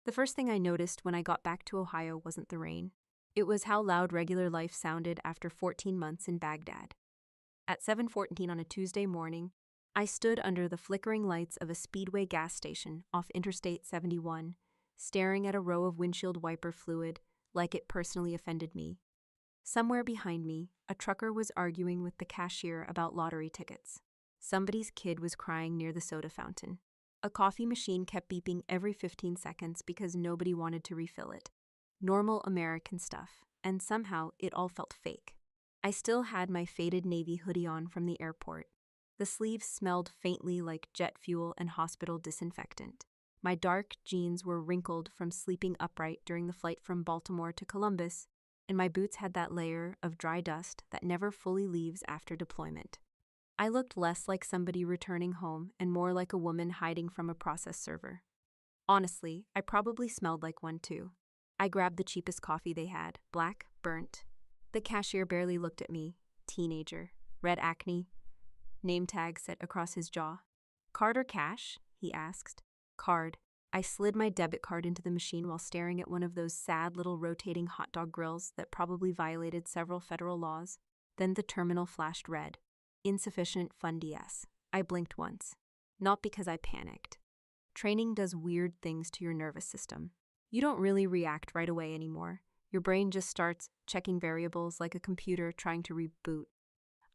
The first thing I noticed when I got back to Ohio wasn't the rain. It was how loud regular life sounded after 14 months in Baghdad. At 7:14 on a Tuesday morning, I stood under the flickering lights of a Speedway gas station off Interstate 71, staring at a row of windshield wiper fluid like it personally offended me. Somewhere behind me, a trucker was arguing with the cashier about lottery tickets. Somebody's kid was crying near the soda fountain. A coffee machine kept beeping every 15 seconds because nobody wanted to refill it. Normal American stuff, and somehow it all felt fake. I still had my faded navy hoodie on from the airport. The sleeves smelled faintly like jet fuel and hospital disinfectant. My dark jeans were wrinkled from sleeping upright during the flight from Baltimore to Columbus, and my boots had that layer of dry dust that never fully leaves after deployment. I looked less like somebody returning home and more like a woman hiding from a process server. Honestly, I probably smelled like one too. I grabbed the cheapest coffee they had, black, burnt. The cashier barely looked at me. Teenager, red acne, name tag set across his jaw. Card or cash? He asked. Card. I slid my debit card into the machine while staring at one of those sad little rotating hot dog grills that probably violated several federal laws. Then the terminal flashed red. Insufficient funds. Yes. I blinked once. Not because I panicked. Training does weird things to your nervous system. You don't really react right away anymore. Your brain just starts checking variables like a computer trying to reboot.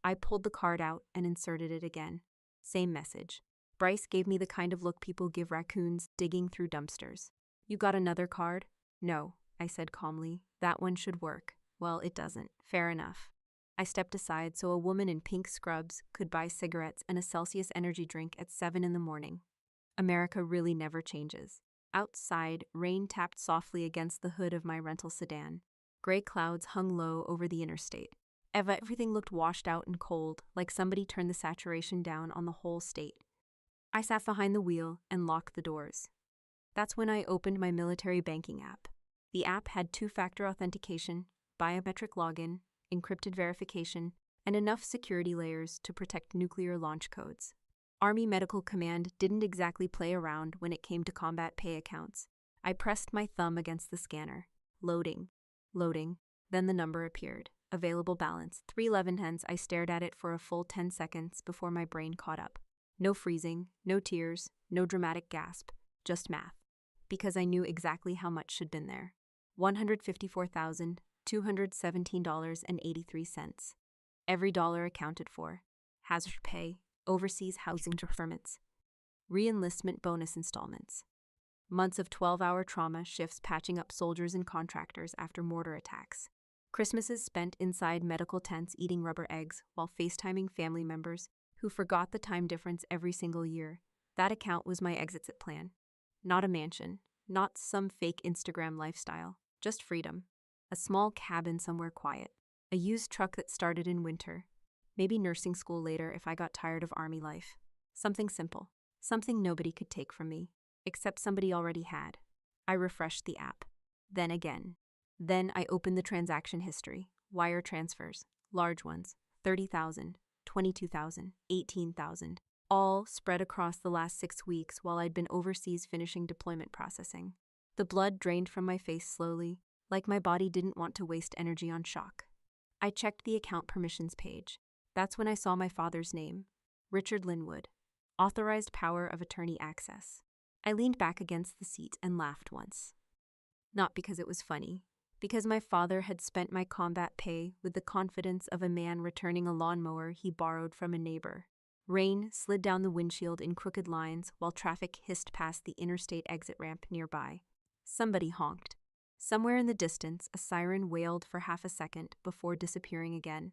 I pulled the card out and inserted it again. Same message. Bryce gave me the kind of look people give raccoons digging through dumpsters. You got another card? No, I said calmly. That one should work. Well, it doesn't. Fair enough. I stepped aside so a woman in pink scrubs could buy cigarettes and a Celsius energy drink at 7 in the morning. America really never changes. Outside, rain tapped softly against the hood of my rental sedan. Gray clouds hung low over the interstate. Everything looked washed out and cold, like somebody turned the saturation down on the whole state. I sat behind the wheel and locked the doors. That's when I opened my military banking app. The app had two-factor authentication, biometric login, encrypted verification, and enough security layers to protect nuclear launch codes. Army Medical Command didn't exactly play around when it came to combat pay accounts. I pressed my thumb against the scanner. Loading. Then the number appeared. Available balance, 311. Hence, I stared at it for a full 10 seconds before my brain caught up. No freezing, no tears, no dramatic gasp, just math. Because I knew exactly how much should been there. $154,217.83. Every dollar accounted for. Hazard pay, overseas housing deferments, re-enlistment bonus installments. Months of 12-hour trauma shifts patching up soldiers and contractors after mortar attacks. Christmases spent inside medical tents eating rubber eggs while FaceTiming family members who forgot the time difference every single year. That account was my exit plan. Not a mansion, not some fake Instagram lifestyle, just freedom. A small cabin somewhere quiet. A used truck that started in winter. Maybe nursing school later if I got tired of army life. Something simple. Something nobody could take from me, except somebody already had. I refreshed the app. Then again. Then I opened the transaction history. Wire transfers. Large ones. 30,000, 22,000, 18,000. All spread across the last 6 weeks while I'd been overseas finishing deployment processing. The blood drained from my face slowly, like my body didn't want to waste energy on shock. I checked the account permissions page. That's when I saw my father's name. Richard Linwood. Authorized power of attorney access. I leaned back against the seat and laughed once. Not because it was funny. Because my father had spent my combat pay with the confidence of a man returning a lawnmower he borrowed from a neighbor. Rain slid down the windshield in crooked lines while traffic hissed past the interstate exit ramp nearby. Somebody honked. Somewhere in the distance, a siren wailed for half a second before disappearing again.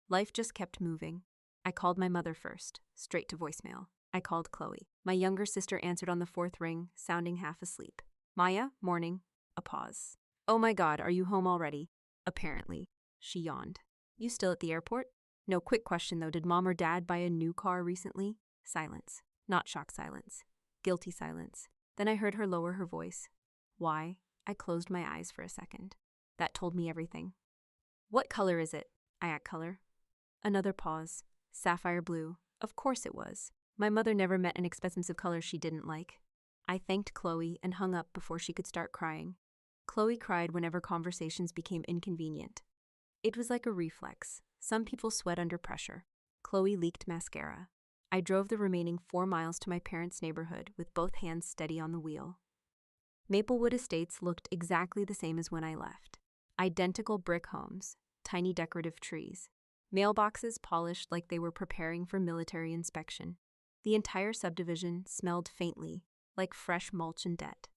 Life just kept moving. I called my mother first, straight to voicemail. I called Chloe. My younger sister answered on the 4th ring, sounding half asleep. Maya, morning. A pause. Oh my God, are you home already? Apparently. She yawned. You still at the airport? No, quick question though, did mom or dad buy a new car recently? Silence. Not shocked silence. Guilty silence. Then I heard her lower her voice. Why? I closed my eyes for a second. That told me everything. What color is it? I asked color. Another pause. Sapphire blue. Of course it was. My mother never met an expensive color she didn't like. I thanked Chloe and hung up before she could start crying. Chloe cried whenever conversations became inconvenient. It was like a reflex. Some people sweat under pressure. Chloe leaked mascara. I drove the remaining 4 miles to my parents' neighborhood with both hands steady on the wheel. Maplewood Estates looked exactly the same as when I left. Identical brick homes, tiny decorative trees, mailboxes polished like they were preparing for military inspection. The entire subdivision smelled faintly, like fresh mulch and debt.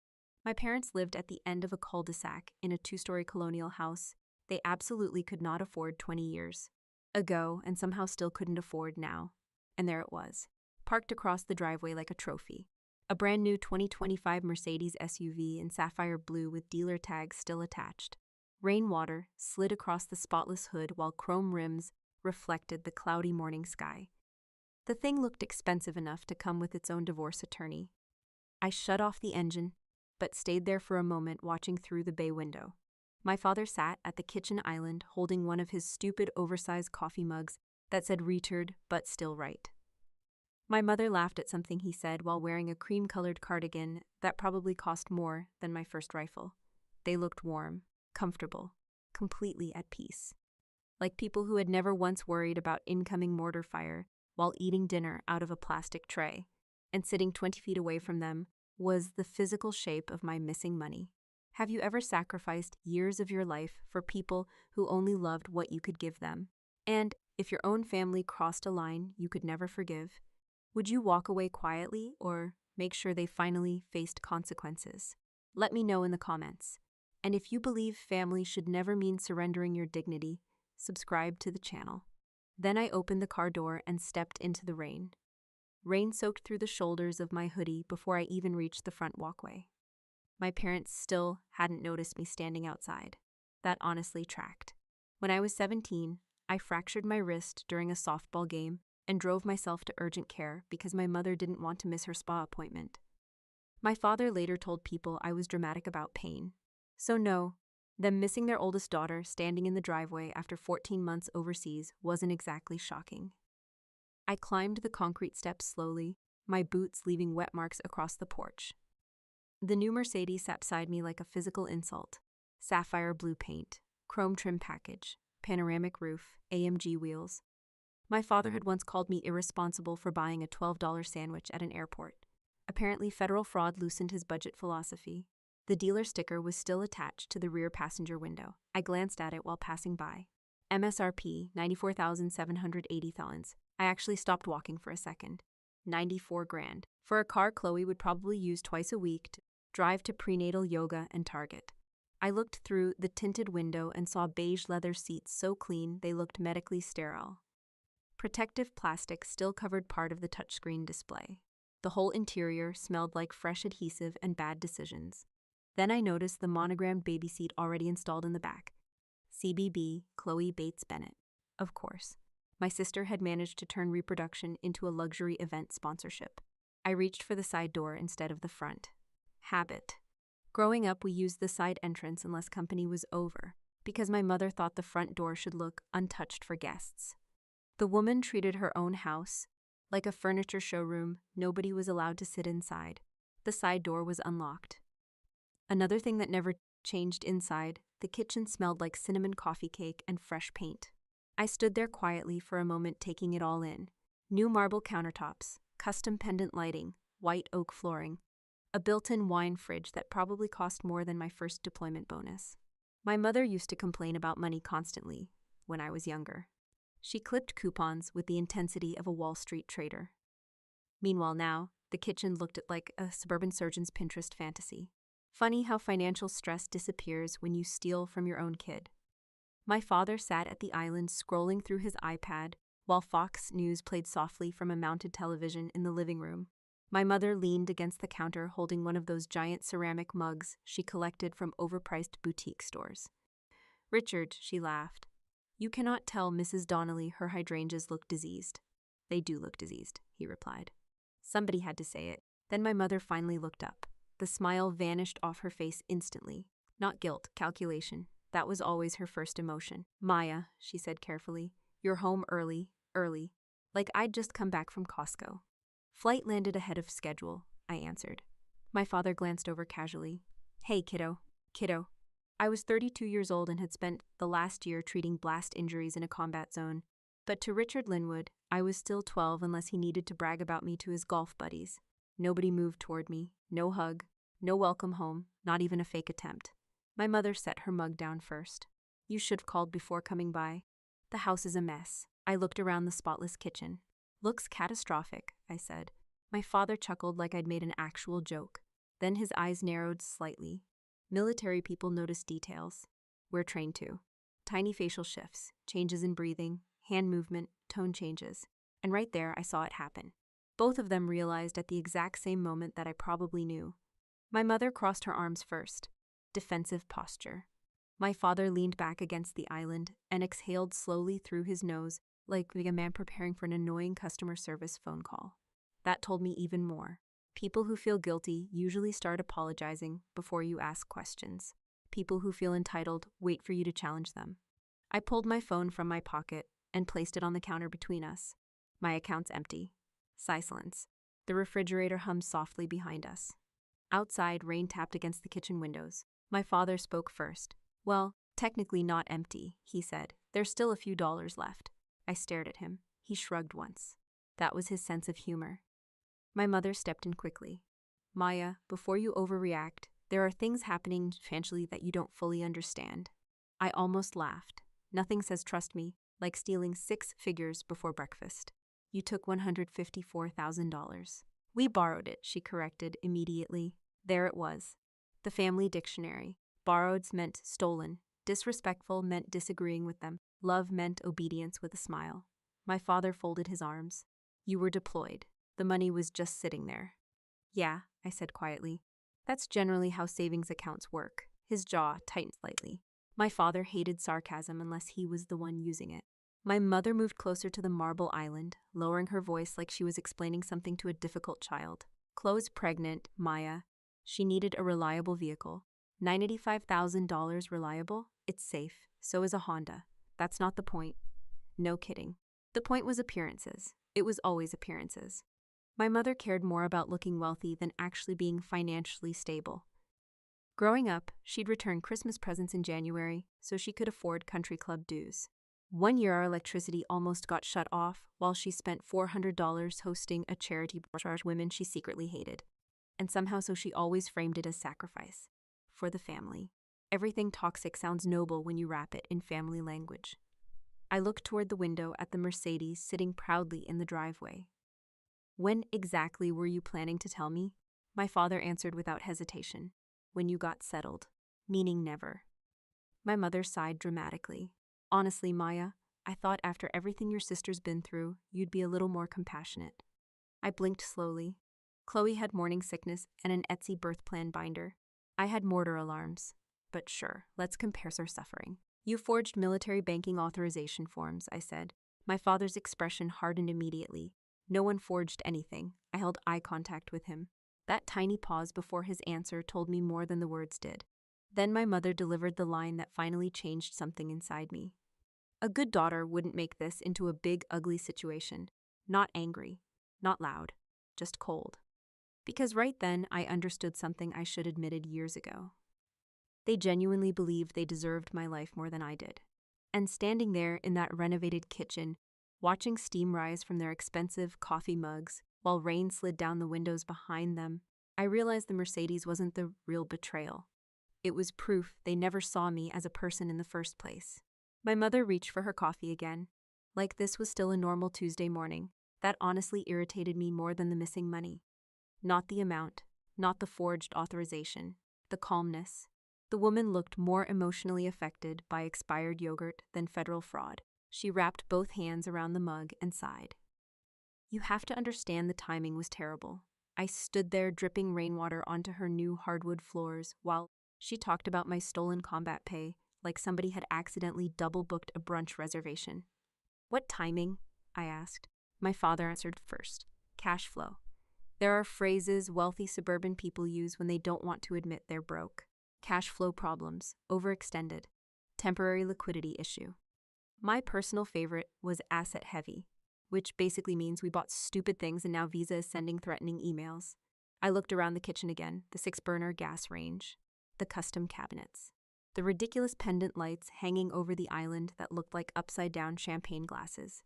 My parents lived at the end of a cul-de-sac in a 2-story colonial house they absolutely could not afford 20 years ago and somehow still couldn't afford now. And there it was, parked across the driveway like a trophy. A brand new 2025 Mercedes SUV in sapphire blue with dealer tags still attached. Rainwater slid across the spotless hood while chrome rims reflected the cloudy morning sky. The thing looked expensive enough to come with its own divorce attorney. I shut off the engine, but stayed there for a moment watching through the bay window. My father sat at the kitchen island holding one of his stupid oversized coffee mugs that said "Retard, but still right." My mother laughed at something he said while wearing a cream-colored cardigan that probably cost more than my first rifle. They looked warm, comfortable, completely at peace. Like people who had never once worried about incoming mortar fire while eating dinner out of a plastic tray, and sitting 20 feet away from them was the physical shape of my missing money. Have you ever sacrificed years of your life for people who only loved what you could give them? And if your own family crossed a line you could never forgive, would you walk away quietly or make sure they finally faced consequences? Let me know in the comments. And if you believe family should never mean surrendering your dignity, subscribe to the channel. Then I opened the car door and stepped into the rain. Rain soaked through the shoulders of my hoodie before I even reached the front walkway. My parents still hadn't noticed me standing outside. That honestly tracked. When I was 17, I fractured my wrist during a softball game and drove myself to urgent care because my mother didn't want to miss her spa appointment. My father later told people I was dramatic about pain. So no, them missing their oldest daughter standing in the driveway after 14 months overseas wasn't exactly shocking. I climbed the concrete steps slowly, my boots leaving wet marks across the porch. The new Mercedes sat beside me like a physical insult. Sapphire blue paint, chrome trim package, panoramic roof, AMG wheels. My father had once called me irresponsible for buying a $12 sandwich at an airport. Apparently, federal fraud loosened his budget philosophy. The dealer sticker was still attached to the rear passenger window. I glanced at it while passing by. MSRP, $94,780. I actually stopped walking for a second. 94 grand. For a car Chloe would probably use twice a week to drive to prenatal yoga and Target. I looked through the tinted window and saw beige leather seats so clean they looked medically sterile. Protective plastic still covered part of the touchscreen display. The whole interior smelled like fresh adhesive and bad decisions. Then I noticed the monogrammed baby seat already installed in the back. CBB, Chloe Bates Bennett. Of course. My sister had managed to turn reproduction into a luxury event sponsorship. I reached for the side door instead of the front. Habit. Growing up, we used the side entrance unless company was over, because my mother thought the front door should look untouched for guests. The woman treated her own house like a furniture showroom. Nobody was allowed to sit inside. The side door was unlocked. Another thing that never changed inside, the kitchen smelled like cinnamon coffee cake and fresh paint. I stood there quietly for a moment, taking it all in. New marble countertops, custom pendant lighting, white oak flooring, a built-in wine fridge that probably cost more than my first deployment bonus. My mother used to complain about money constantly when I was younger. She clipped coupons with the intensity of a Wall Street trader. Meanwhile now, the kitchen looked like a suburban surgeon's Pinterest fantasy. Funny how financial stress disappears when you steal from your own kid. My father sat at the island scrolling through his iPad while Fox News played softly from a mounted television in the living room. My mother leaned against the counter holding one of those giant ceramic mugs she collected from overpriced boutique stores. "Richard," she laughed, "you cannot tell Mrs. Donnelly her hydrangeas look diseased." "They do look diseased," he replied. Somebody had to say it. Then my mother finally looked up. The smile vanished off her face instantly. Not guilt, calculation. That was always her first emotion. "Maya," she said carefully, "you're home early. Like I'd just come back from Costco." "Flight landed ahead of schedule," I answered. My father glanced over casually. Hey, kiddo. Kiddo. I was 32 years old and had spent the last year treating blast injuries in a combat zone. But to Richard Linwood, I was still 12 unless he needed to brag about me to his golf buddies. Nobody moved toward me. No hug. No welcome home. Not even a fake attempt. My mother set her mug down first. You should have called before coming by. The house is a mess. I looked around the spotless kitchen. Looks catastrophic, I said. My father chuckled like I'd made an actual joke. Then his eyes narrowed slightly. Military people notice details. We're trained to. Tiny facial shifts, changes in breathing, hand movement, tone changes. And right there, I saw it happen. Both of them realized at the exact same moment that I probably knew. My mother crossed her arms first. Defensive posture. My father leaned back against the island and exhaled slowly through his nose like a man preparing for an annoying customer service phone call. That told me even more. People who feel guilty usually start apologizing before you ask questions. People who feel entitled wait for you to challenge them. I pulled my phone from my pocket and placed it on the counter between us. My account's empty. Silence. The refrigerator hummed softly behind us. Outside, rain tapped against the kitchen windows. My father spoke first. Well, technically not empty, he said. There's still a few dollars left. I stared at him. He shrugged once. That was his sense of humor. My mother stepped in quickly. Maya, before you overreact, there are things happening financially that you don't fully understand. I almost laughed. Nothing says trust me like stealing 6 figures before breakfast. You took $154,000. We borrowed it, she corrected immediately. There it was. The family dictionary. Borrowed meant stolen. Disrespectful meant disagreeing with them. Love meant obedience with a smile. My father folded his arms. You were deployed. The money was just sitting there. Yeah, I said quietly. That's generally how savings accounts work. His jaw tightened slightly. My father hated sarcasm unless he was the one using it. My mother moved closer to the marble island, lowering her voice like she was explaining something to a difficult child. Chloe's pregnant, Maya. She needed a reliable vehicle. $95,000 reliable? It's safe. So is a Honda. That's not the point. No kidding. The point was appearances. It was always appearances. My mother cared more about looking wealthy than actually being financially stable. Growing up, she'd return Christmas presents in January so she could afford country club dues. One year our electricity almost got shut off while she spent $400 hosting a charity for women she secretly hated. And somehow so she always framed it as sacrifice. For the family. Everything toxic sounds noble when you wrap it in family language. I looked toward the window at the Mercedes sitting proudly in the driveway. When exactly were you planning to tell me? My father answered without hesitation. When you got settled. Meaning never. My mother sighed dramatically. Honestly, Maya, I thought after everything your sister's been through, you'd be a little more compassionate. I blinked slowly. Chloe had morning sickness and an Etsy birth plan binder. I had mortar alarms. But sure, let's compare our suffering. You forged military banking authorization forms, I said. My father's expression hardened immediately. No one forged anything. I held eye contact with him. That tiny pause before his answer told me more than the words did. Then my mother delivered the line that finally changed something inside me. A good daughter wouldn't make this into a big, ugly situation. Not angry. Not loud. Just cold. Because right then I understood something I should have admitted years ago. They genuinely believed they deserved my life more than I did. And standing there in that renovated kitchen, watching steam rise from their expensive coffee mugs while rain slid down the windows behind them, I realized the Mercedes wasn't the real betrayal. It was proof they never saw me as a person in the first place. My mother reached for her coffee again. Like this was still a normal Tuesday morning. That honestly irritated me more than the missing money. Not the amount, not the forged authorization, the calmness. The woman looked more emotionally affected by expired yogurt than federal fraud. She wrapped both hands around the mug and sighed. You have to understand the timing was terrible. I stood there dripping rainwater onto her new hardwood floors while she talked about my stolen combat pay like somebody had accidentally double-booked a brunch reservation. What timing? I asked. My father answered first. Cash flow. There are phrases wealthy suburban people use when they don't want to admit they're broke. Cash flow problems, overextended, temporary liquidity issue. My personal favorite was asset heavy, which basically means we bought stupid things and now Visa is sending threatening emails. I looked around the kitchen again, the 6-burner gas range, the custom cabinets, the ridiculous pendant lights hanging over the island that looked like upside-down champagne glasses.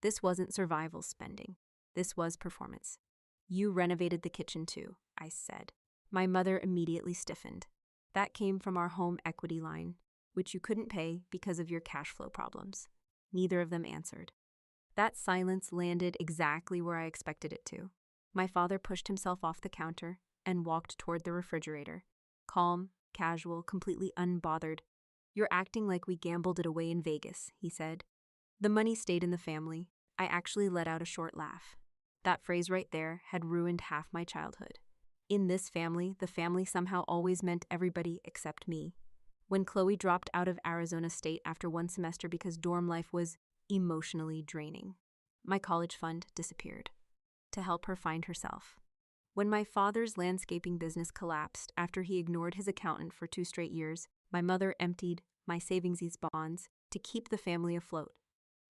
This wasn't survival spending. This was performance. You renovated the kitchen too, I said. My mother immediately stiffened. That came from our home equity line, which you couldn't pay because of your cash flow problems. Neither of them answered. That silence landed exactly where I expected it to. My father pushed himself off the counter and walked toward the refrigerator. Calm, casual, completely unbothered. "You're acting like we gambled it away in Vegas," he said. The money stayed in the family. I actually let out a short laugh. That phrase right there had ruined half my childhood. In this family, the family somehow always meant everybody except me. When Chloe dropped out of Arizona State after one semester because dorm life was emotionally draining, my college fund disappeared to help her find herself. When my father's landscaping business collapsed after he ignored his accountant for 2 straight years, my mother emptied my savings bonds to keep the family afloat.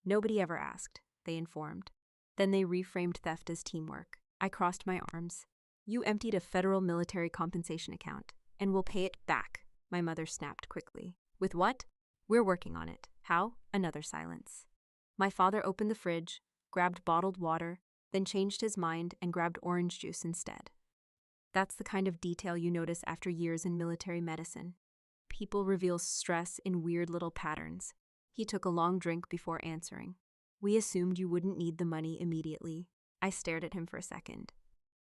Nobody ever asked, they informed. Then they reframed theft as teamwork. I crossed my arms. "You emptied a federal military compensation account, and we'll pay it back," my mother snapped quickly. "With what?" "We're working on it." "How?" Another silence. My father opened the fridge, grabbed bottled water, then changed his mind and grabbed orange juice instead. That's the kind of detail you notice after years in military medicine. People reveal stress in weird little patterns. He took a long drink before answering. "We assumed you wouldn't need the money immediately." I stared at him for a second.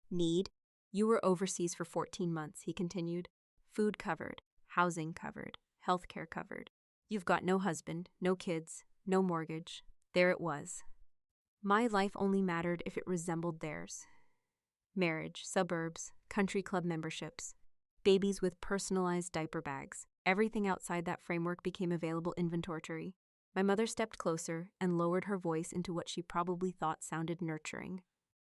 "Need? You were overseas for 14 months, he continued. "Food covered, housing covered, healthcare covered. You've got no husband, no kids, no mortgage." There it was. My life only mattered if it resembled theirs. Marriage, suburbs, country club memberships, babies with personalized diaper bags. Everything outside that framework became available inventory. My mother stepped closer and lowered her voice into what she probably thought sounded nurturing.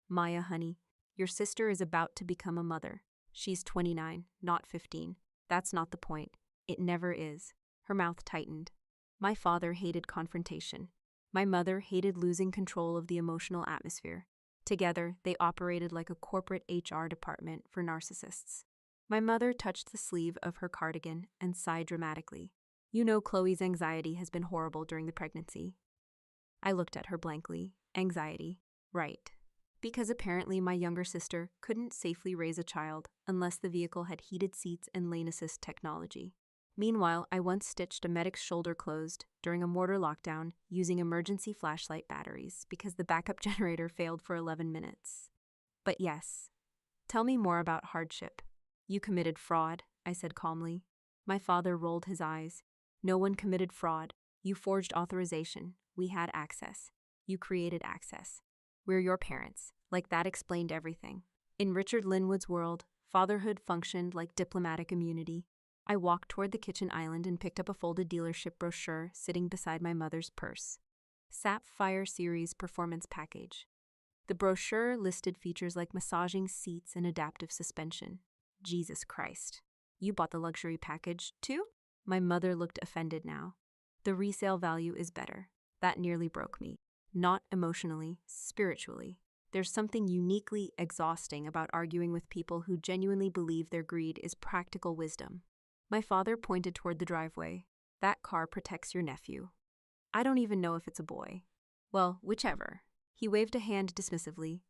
"Maya, honey, your sister is about to become a mother. She's 29, not 15. That's not the point. It never is." Her mouth tightened. My father hated confrontation. My mother hated losing control of the emotional atmosphere. Together, they operated like a corporate HR department for narcissists. My mother touched the sleeve of her cardigan and sighed dramatically. "You know Chloe's anxiety has been horrible during the pregnancy." I looked at her blankly. Anxiety. Right. Because apparently my younger sister couldn't safely raise a child unless the vehicle had heated seats and lane assist technology. Meanwhile, I once stitched a medic's shoulder closed during a mortar lockdown using emergency flashlight batteries because the backup generator failed for 11 minutes. But yes, tell me more about hardship. "You committed fraud," I said calmly. My father rolled his eyes. "No one committed fraud. You forged authorization. We had access. You created access. We're your parents." Like that explained everything. In Richard Linwood's world, fatherhood functioned like diplomatic immunity. I walked toward the kitchen island and picked up a folded dealership brochure sitting beside my mother's purse. Sapphire Series Performance Package. The brochure listed features like massaging seats and adaptive suspension. Jesus Christ. "You bought the luxury package, too?" My mother looked offended now. "The resale value is better." That nearly broke me. Not emotionally, spiritually. There's something uniquely exhausting about arguing with people who genuinely believe their greed is practical wisdom. My father pointed toward the driveway. "That car protects your nephew. I don't even know if it's a boy. Well, whichever." He waved a hand dismissively.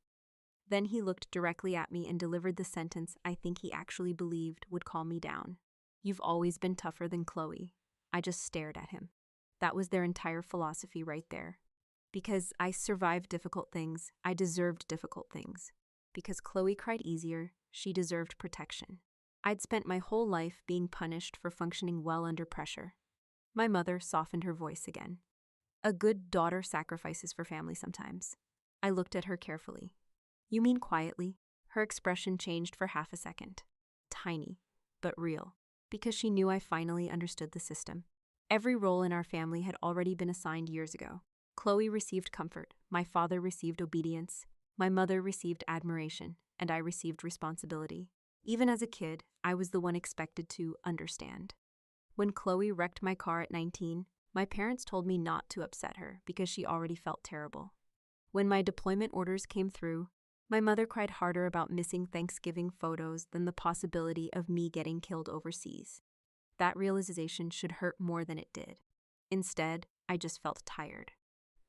Then he looked directly at me and delivered the sentence I think he actually believed would calm me down. "You've always been tougher than Chloe." I just stared at him. That was their entire philosophy right there. Because I survived difficult things, I deserved difficult things. Because Chloe cried easier, she deserved protection. I'd spent my whole life being punished for functioning well under pressure. My mother softened her voice again. "A good daughter sacrifices for family sometimes." I looked at her carefully. "You mean quietly?" Her expression changed for half a second. Tiny, but real. Because she knew I finally understood the system. Every role in our family had already been assigned years ago. Chloe received comfort, my father received obedience, my mother received admiration, and I received responsibility. Even as a kid, I was the one expected to understand. When Chloe wrecked my car at 19, my parents told me not to upset her because she already felt terrible. When my deployment orders came through, My mother cried harder about missing Thanksgiving photos than the possibility of me getting killed overseas. That realization should hurt more than it did. Instead, I just felt tired.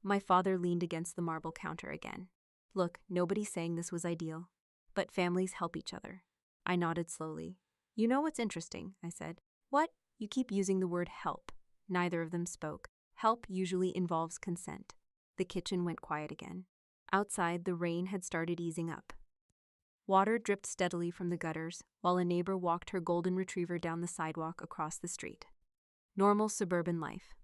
My father leaned against the marble counter again. Look, nobody's saying this was ideal, but families help each other. I nodded slowly. You know what's interesting, I said. What? You keep using the word help. Neither of them spoke. Help usually involves consent. The kitchen went quiet again. Outside, the rain had started easing up. Water dripped steadily from the gutters, while a neighbor walked her golden retriever down the sidewalk across the street. Normal suburban life.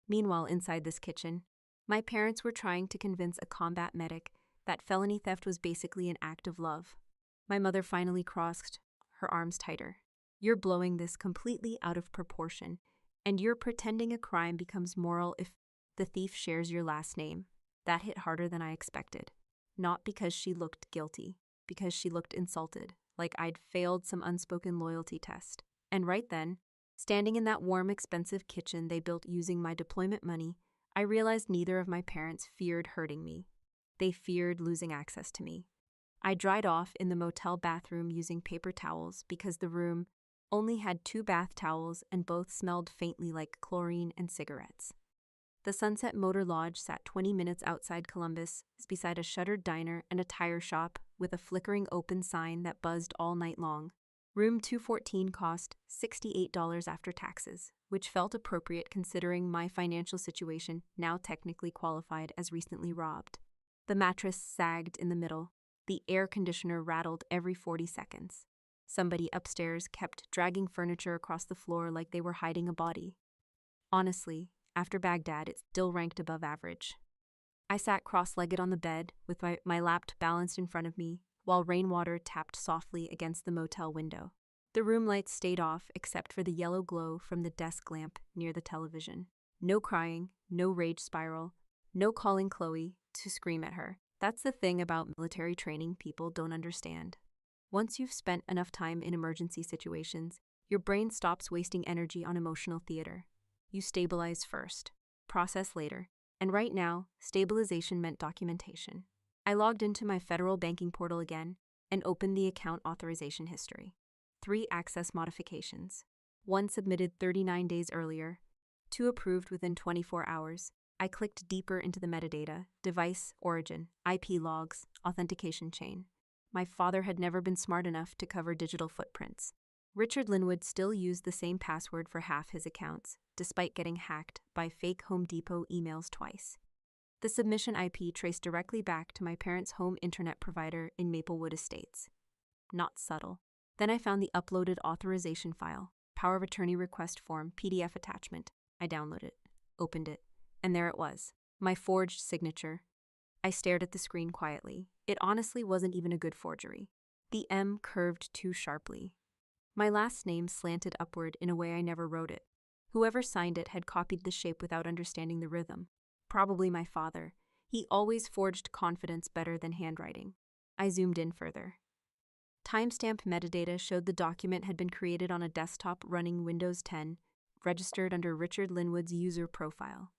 Meanwhile, inside this kitchen, my parents were trying to convince a combat medic that felony theft was basically an act of love. My mother finally crossed her arms tighter. You're blowing this completely out of proportion, and you're pretending a crime becomes moral if the thief shares your last name. That hit harder than I expected. Not because she looked guilty, because she looked insulted, like I'd failed some unspoken loyalty test. And right then, standing in that warm, expensive kitchen they built using my deployment money, I realized neither of my parents feared hurting me. They feared losing access to me. I dried off in the motel bathroom using paper towels because the room only had 2 bath towels and both smelled faintly like chlorine and cigarettes. The Sunset Motor Lodge sat 20 minutes outside Columbus, beside a shuttered diner and a tire shop with a flickering open sign that buzzed all night long. Room 214 cost $68 after taxes, which felt appropriate considering my financial situation now technically qualified as recently robbed. The mattress sagged in the middle. The air conditioner rattled every 40 seconds. Somebody upstairs kept dragging furniture across the floor like they were hiding a body. Honestly, after Baghdad, it still ranked above average. I sat cross-legged on the bed with my lap balanced in front of me while rainwater tapped softly against the motel window. The room lights stayed off except for the yellow glow from the desk lamp near the television. No crying, no rage spiral, no calling Chloe to scream at her. That's the thing about military training people don't understand. Once you've spent enough time in emergency situations, your brain stops wasting energy on emotional theater. You stabilize first, process later, and right now, stabilization meant documentation. I logged into my federal banking portal again and opened the account authorization history. 3 access modifications. 1 submitted 39 days earlier, 2 approved within 24 hours. I clicked deeper into the metadata, device, origin, IP logs, authentication chain. My father had never been smart enough to cover digital footprints. Richard Linwood still used the same password for half his accounts, despite getting hacked by fake Home Depot emails twice. The submission IP traced directly back to my parents' home internet provider in Maplewood Estates. Not subtle. Then I found the uploaded authorization file, power of attorney request form, PDF attachment. I downloaded it, opened it, and there it was, my forged signature. I stared at the screen quietly. It honestly wasn't even a good forgery. The M curved too sharply. My last name slanted upward in a way I never wrote it. Whoever signed it had copied the shape without understanding the rhythm. Probably my father. He always forged confidence better than handwriting. I zoomed in further. Timestamp metadata showed the document had been created on a desktop running Windows 10, registered under Richard Linwood's user profile.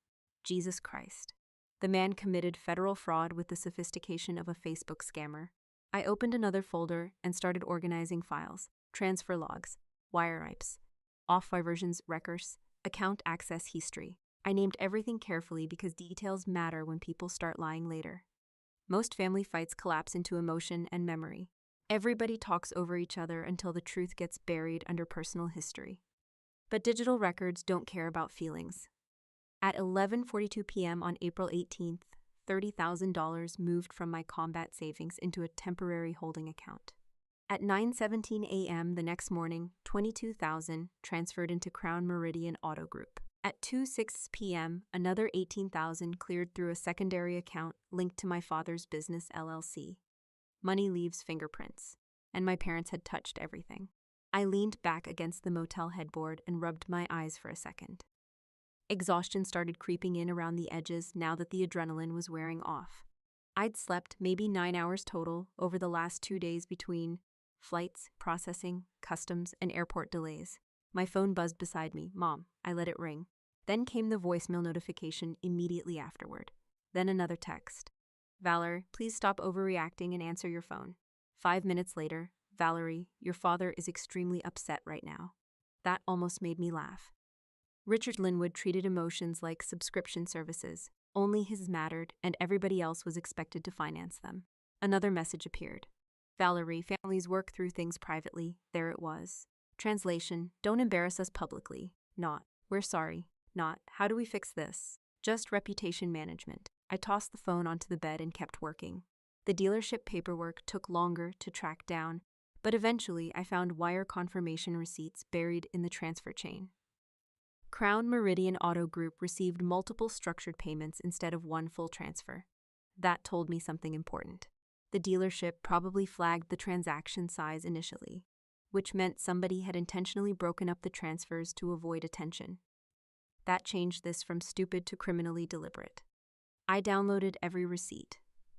Jesus Christ. The man committed federal fraud with the sophistication of a Facebook scammer. I opened another folder and started organizing files, transfer logs, wire ripes, off-by versions records, account access history. I named everything carefully because details matter when people start lying later. Most family fights collapse into emotion and memory. Everybody talks over each other until the truth gets buried under personal history. But digital records don't care about feelings. At 11:42 p.m. on April 18th, $30,000 moved from my combat savings into a temporary holding account. At 9:17 a.m. the next morning, $22,000 transferred into Crown Meridian Auto Group. At 2:06 p.m., another $18,000 cleared through a secondary account linked to my father's business LLC. Money leaves fingerprints, and my parents had touched everything. I leaned back against the motel headboard and rubbed my eyes for a second. Exhaustion started creeping in around the edges now that the adrenaline was wearing off. I'd slept maybe 9 hours total over the last 2 days between flights, processing, customs, and airport delays. My phone buzzed beside me. Mom, I let it ring. Then came the voicemail notification immediately afterward. Then another text. Valor, please stop overreacting and answer your phone. 5 minutes later, Valerie, your father is extremely upset right now. That almost made me laugh. Richard Linwood treated emotions like subscription services. Only his mattered, and everybody else was expected to finance them. Another message appeared. Valerie, families work through things privately. There it was. Translation, don't embarrass us publicly. Not, we're sorry. Not, how do we fix this? Just reputation management. I tossed the phone onto the bed and kept working. The dealership paperwork took longer to track down, but eventually I found wire confirmation receipts buried in the transfer chain. Crown Meridian Auto Group received multiple structured payments instead of one full transfer. That told me something important. The dealership probably flagged the transaction size initially, which meant somebody had intentionally broken up the transfers to avoid attention. That changed this from stupid to criminally deliberate. I downloaded every receipt.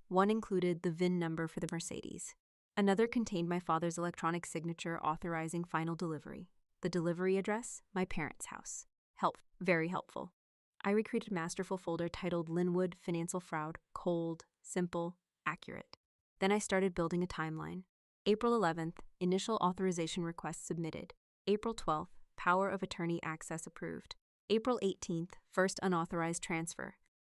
One included the VIN number for the Mercedes. Another contained my father's electronic signature authorizing final delivery. The delivery address, my parents' house. Very helpful. I recreated a masterful folder titled Linwood Financial Fraud, cold, simple, accurate. Then I started building a timeline. April 11th, initial authorization request submitted. April 12th, power of attorney access approved. April 18th, first unauthorized transfer.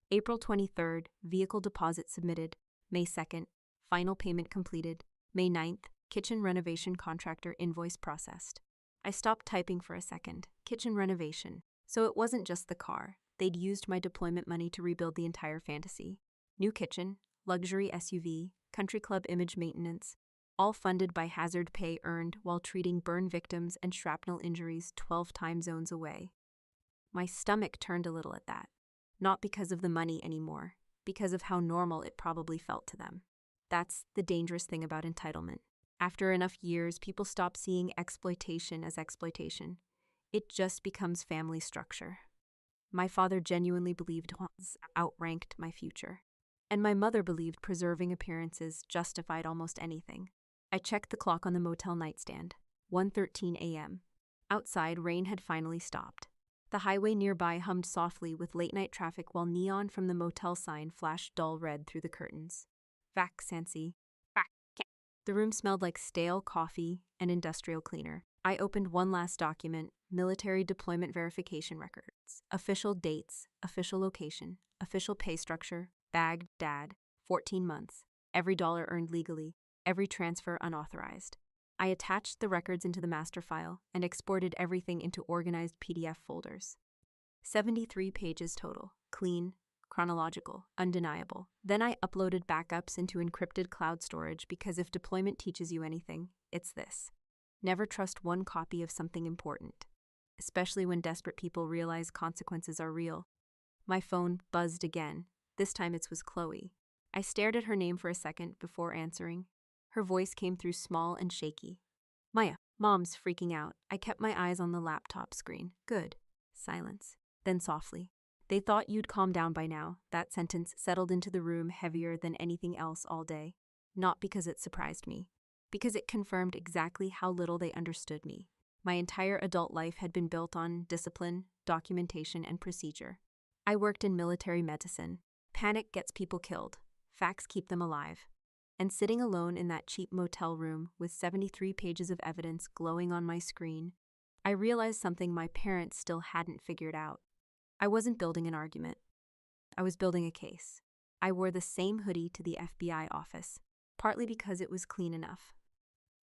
April 23rd, vehicle deposit submitted. May 2nd, final payment completed. May 9th, kitchen renovation contractor invoice processed. I stopped typing for a second. Kitchen renovation. So it wasn't just the car. They'd used my deployment money to rebuild the entire fantasy. New kitchen, luxury SUV, country club image maintenance, all funded by hazard pay earned while treating burn victims and shrapnel injuries 12 time zones away. My stomach turned a little at that. Not because of the money anymore, because of how normal it probably felt to them. That's the dangerous thing about entitlement. After enough years, people stop seeing exploitation as exploitation. It just becomes family structure. My father genuinely believed outranked my future. And my mother believed preserving appearances justified almost anything. I checked the clock on the motel nightstand. 1:13 a.m. Outside, rain had finally stopped. The highway nearby hummed softly with late-night traffic while neon from the motel sign flashed dull red through the curtains. Vac Sansi. The room smelled like stale coffee and industrial cleaner. I opened one last document, military deployment verification records, official dates, official location, official pay structure, bagged dad, 14 months, every dollar earned legally, every transfer unauthorized. I attached the records into the master file and exported everything into organized PDF folders. 73 pages total, clean, chronological, undeniable. Then I uploaded backups into encrypted cloud storage because if deployment teaches you anything, it's this. Never trust one copy of something important, especially when desperate people realize consequences are real. My phone buzzed again. This time it was Chloe. I stared at her name for a second before answering. Her voice came through small and shaky. Maya, Mom's freaking out. I kept my eyes on the laptop screen. Good. Silence. Then softly. They thought you'd calm down by now. That sentence settled into the room heavier than anything else all day. Not because it surprised me. Because it confirmed exactly how little they understood me. My entire adult life had been built on discipline, documentation, and procedure. I worked in military medicine. Panic gets people killed. Facts keep them alive. And sitting alone in that cheap motel room with 73 pages of evidence glowing on my screen, I realized something my parents still hadn't figured out. I wasn't building an argument. I was building a case. I wore the same hoodie to the FBI office, partly because it was clean enough.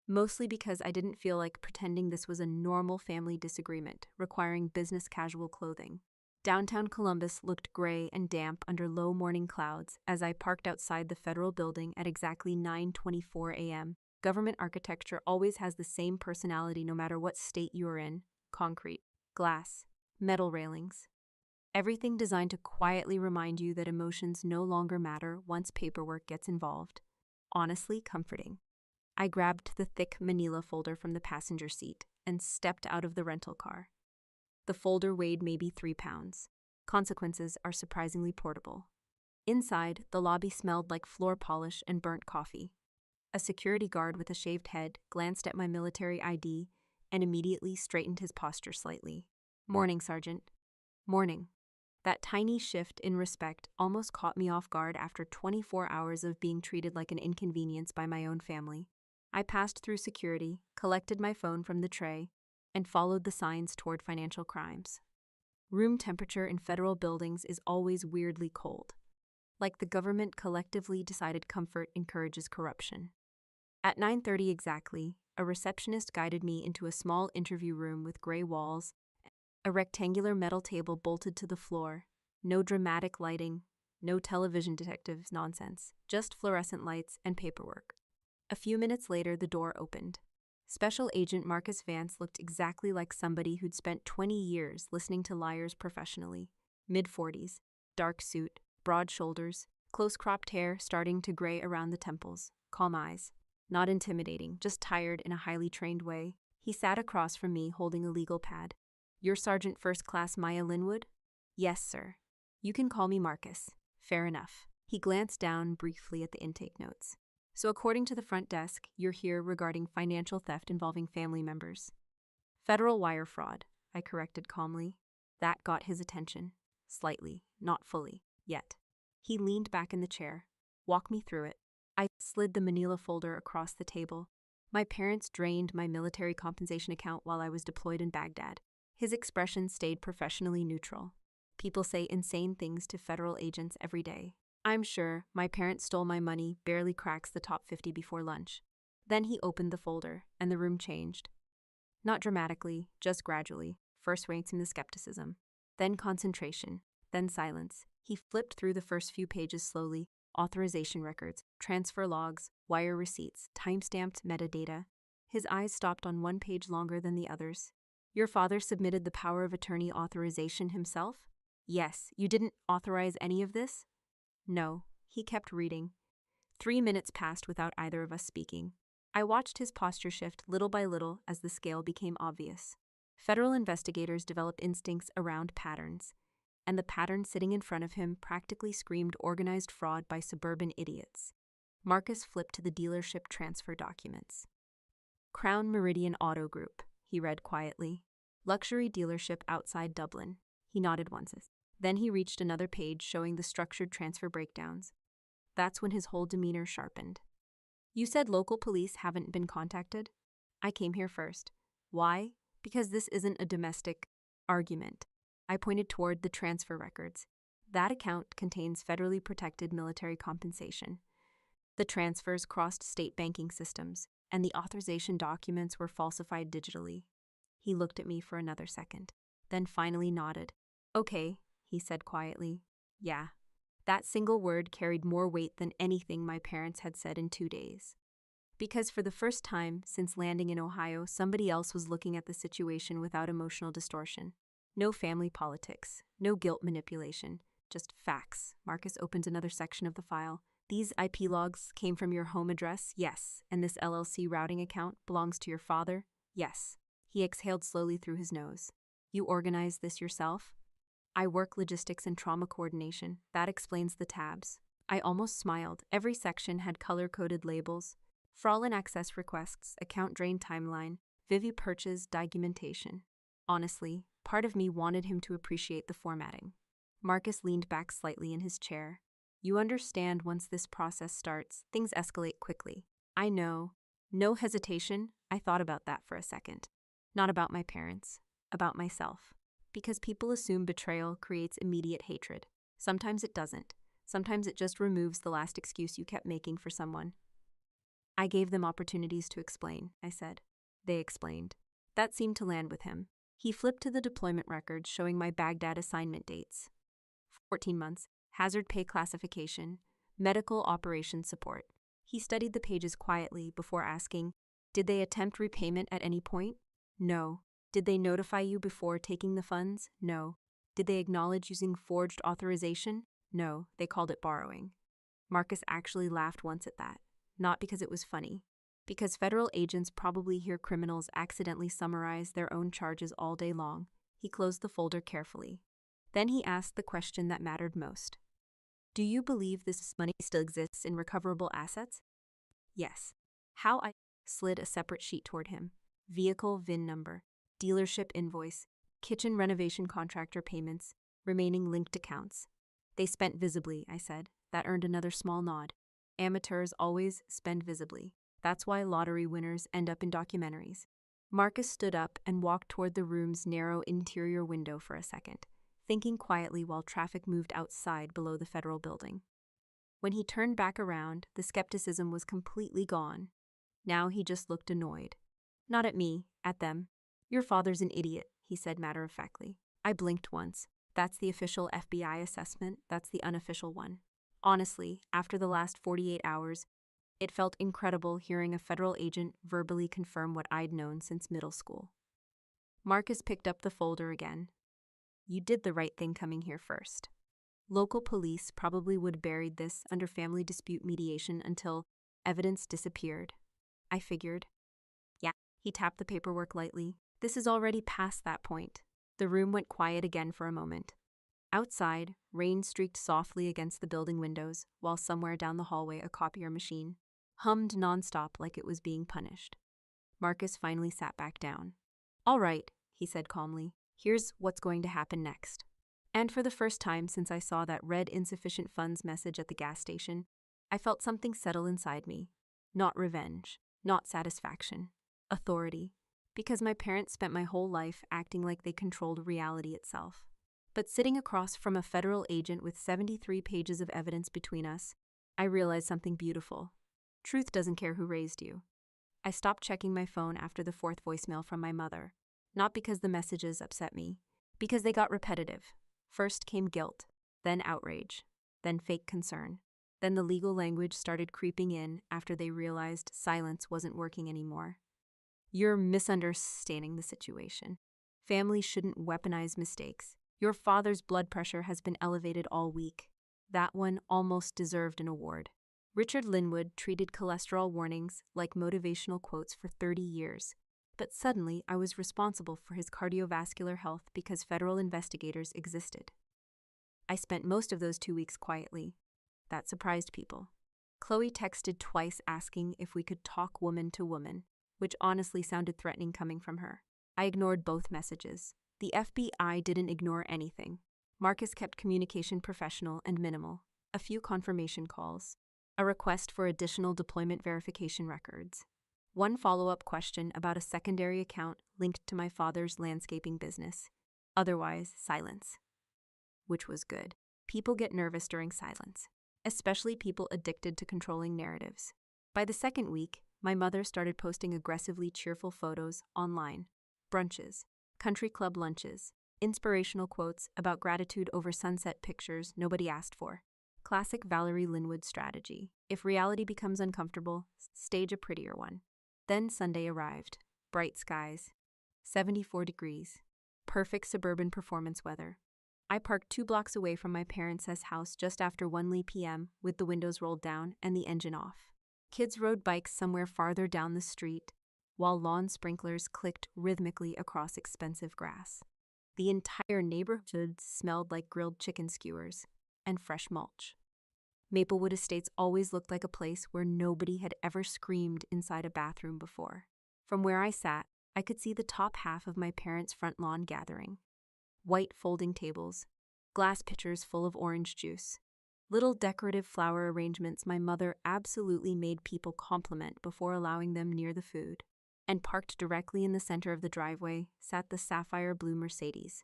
Mostly because I didn't feel like pretending this was a normal family disagreement requiring business casual clothing. Downtown Columbus looked gray and damp under low morning clouds as I parked outside the federal building at exactly 9:24 a.m. Government architecture always has the same personality no matter what state you're in: concrete, glass, metal railings. Everything designed to quietly remind you that emotions no longer matter once paperwork gets involved. Honestly comforting. I grabbed the thick manila folder from the passenger seat and stepped out of the rental car. The folder weighed maybe 3 pounds. Consequences are surprisingly portable. Inside, the lobby smelled like floor polish and burnt coffee. A security guard with a shaved head glanced at my military ID and immediately straightened his posture slightly. "Morning, Sergeant." "Morning." That tiny shift in respect almost caught me off guard after 24 hours of being treated like an inconvenience by my own family. I passed through security, collected my phone from the tray, and followed the signs toward financial crimes. Room temperature in federal buildings is always weirdly cold. Like the government collectively decided comfort encourages corruption. At 9:30 exactly, a receptionist guided me into a small interview room with gray walls, a rectangular metal table bolted to the floor, no dramatic lighting, no television detectives nonsense, just fluorescent lights and paperwork. A few minutes later, the door opened. Special Agent Marcus Vance looked exactly like somebody who'd spent 20 years listening to liars professionally. Mid-40s, dark suit, broad shoulders, close-cropped hair starting to gray around the temples, calm eyes. Not intimidating, just tired in a highly trained way. He sat across from me holding a legal pad. "You're Sergeant First Class Maya Linwood?" "Yes, sir." "You can call me Marcus." "Fair enough." He glanced down briefly at the intake notes. "So according to the front desk, you're here regarding financial theft involving family members." "Federal wire fraud," I corrected calmly. That got his attention. Slightly, not fully, yet. He leaned back in the chair. "Walk me through it." I slid the manila folder across the table. "My parents drained my military compensation account while I was deployed in Baghdad." His expression stayed professionally neutral. "People say insane things to federal agents every day. I'm sure my parents stole my money barely cracks the top 50 before lunch." Then he opened the folder, and the room changed. Not dramatically, just gradually. First ranking the skepticism, then concentration, then silence. He flipped through the first few pages slowly. Authorization records, transfer logs, wire receipts, time-stamped metadata. His eyes stopped on one page longer than the others. "Your father submitted the power of attorney authorization himself?" "Yes. You didn't authorize any of this?" "No." He kept reading. 3 minutes passed without either of us speaking. I watched his posture shift little by little as the scale became obvious. Federal investigators develop instincts around patterns, and the pattern sitting in front of him practically screamed organized fraud by suburban idiots. Marcus flipped to the dealership transfer documents. "Crown Meridian Auto Group," he read quietly. "Luxury dealership outside Dublin." He nodded once. Then he reached another page showing the structured transfer breakdowns. That's when his whole demeanor sharpened. "You said local police haven't been contacted?" "I came here first." "Why?" "Because this isn't a domestic argument." I pointed toward the transfer records. "That account contains federally protected military compensation. The transfers crossed state banking systems, and the authorization documents were falsified digitally." He looked at me for another second, then finally nodded. "Okay," he said quietly. "Yeah." That single word carried more weight than anything my parents had said in 2 days. Because for the first time since landing in Ohio, somebody else was looking at the situation without emotional distortion. No family politics, no guilt manipulation, just facts. Marcus opened another section of the file. "These IP logs came from your home address?" "Yes." "And this LLC routing account belongs to your father?" "Yes." He exhaled slowly through his nose. "You organized this yourself?" "I work logistics and trauma coordination. That explains the tabs." I almost smiled. Every section had color-coded labels. Fraulein access requests, account drain timeline, Vivi purchase documentation. Honestly, part of me wanted him to appreciate the formatting. Marcus leaned back slightly in his chair. "You understand once this process starts, things escalate quickly." "I know." No hesitation. I thought about that for a second. Not about my parents, about myself. Because people assume betrayal creates immediate hatred. Sometimes it doesn't. Sometimes it just removes the last excuse you kept making for someone. "I gave them opportunities to explain," I said. They explained. That seemed to land with him. He flipped to the deployment records showing my Baghdad assignment dates. 14 months, hazard pay classification, medical operations support. He studied the pages quietly before asking, "Did they attempt repayment at any point?" "No." "Did they notify you before taking the funds?" "No." "Did they acknowledge using forged authorization?" "No." They called it borrowing. Marcus actually laughed once at that. Not because it was funny. Because federal agents probably hear criminals accidentally summarize their own charges all day long. He closed the folder carefully. Then he asked the question that mattered most. "Do you believe this money still exists in recoverable assets?" "Yes." "How?" I slid a separate sheet toward him. Vehicle VIN number, dealership invoice, kitchen renovation contractor payments, remaining linked accounts. They spent visibly, I said. That earned another small nod. Amateurs always spend visibly. That's why lottery winners end up in documentaries. Marcus stood up and walked toward the room's narrow interior window for a second, thinking quietly while traffic moved outside below the federal building. When he turned back around, the skepticism was completely gone. Now he just looked annoyed. Not at me, at them. Your father's an idiot, he said matter-of-factly. I blinked once. That's the official FBI assessment, that's the unofficial one. Honestly, after the last 48 hours, it felt incredible hearing a federal agent verbally confirm what I'd known since middle school. Marcus picked up the folder again. You did the right thing coming here first. Local police probably would have buried this under family dispute mediation until evidence disappeared. I figured. Yeah, he tapped the paperwork lightly. This is already past that point. The room went quiet again for a moment. Outside, rain streaked softly against the building windows, while somewhere down the hallway a copier machine hummed nonstop like it was being punished. Marcus finally sat back down. All right, he said calmly. Here's what's going to happen next. And for the first time since I saw that red insufficient funds message at the gas station, I felt something settle inside me. Not revenge, not satisfaction, authority. Because my parents spent my whole life acting like they controlled reality itself. But sitting across from a federal agent with 73 pages of evidence between us, I realized something beautiful. Truth doesn't care who raised you. I stopped checking my phone after the fourth voicemail from my mother, not because the messages upset me, because they got repetitive. First came guilt, then outrage, then fake concern. Then the legal language started creeping in after they realized silence wasn't working anymore. You're misunderstanding the situation. Families shouldn't weaponize mistakes. Your father's blood pressure has been elevated all week. That one almost deserved an award. Richard Linwood treated cholesterol warnings like motivational quotes for 30 years. But suddenly, I was responsible for his cardiovascular health because federal investigators existed. I spent most of those 2 weeks quietly. That surprised people. Chloe texted twice asking if we could talk woman to woman, which honestly sounded threatening coming from her. I ignored both messages. The FBI didn't ignore anything. Marcus kept communication professional and minimal. A few confirmation calls. A request for additional deployment verification records. One follow-up question about a secondary account linked to my father's landscaping business. Otherwise, silence. Which was good. People get nervous during silence, especially people addicted to controlling narratives. By the second week, my mother started posting aggressively cheerful photos online. Brunches, country club lunches, inspirational quotes about gratitude over sunset pictures nobody asked for. Classic Valerie Linwood strategy. If reality becomes uncomfortable, stage a prettier one. Then Sunday arrived. Bright skies. 74 degrees. Perfect suburban performance weather. I parked 2 blocks away from my parents' house just after 1 p.m. with the windows rolled down and the engine off. Kids rode bikes somewhere farther down the street, while lawn sprinklers clicked rhythmically across expensive grass. The entire neighborhood smelled like grilled chicken skewers and fresh mulch. Maplewood Estates always looked like a place where nobody had ever screamed inside a bathroom before. From where I sat, I could see the top half of my parents' front lawn gathering. White folding tables, glass pitchers full of orange juice, little decorative flower arrangements my mother absolutely made people compliment before allowing them near the food. And parked directly in the center of the driveway sat the sapphire blue Mercedes.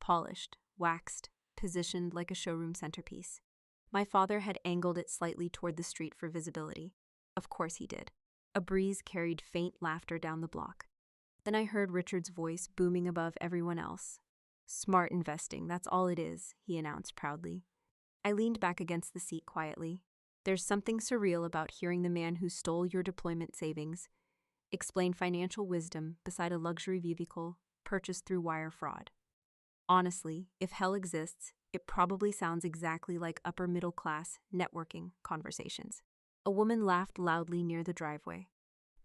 Polished, waxed, positioned like a showroom centerpiece. My father had angled it slightly toward the street for visibility. Of course he did. A breeze carried faint laughter down the block. Then I heard Richard's voice booming above everyone else. Smart investing, that's all it is, he announced proudly. I leaned back against the seat quietly. There's something surreal about hearing the man who stole your deployment savings explain financial wisdom beside a luxury vehicle purchased through wire fraud. Honestly, if hell exists, it probably sounds exactly like upper-middle-class networking conversations. A woman laughed loudly near the driveway.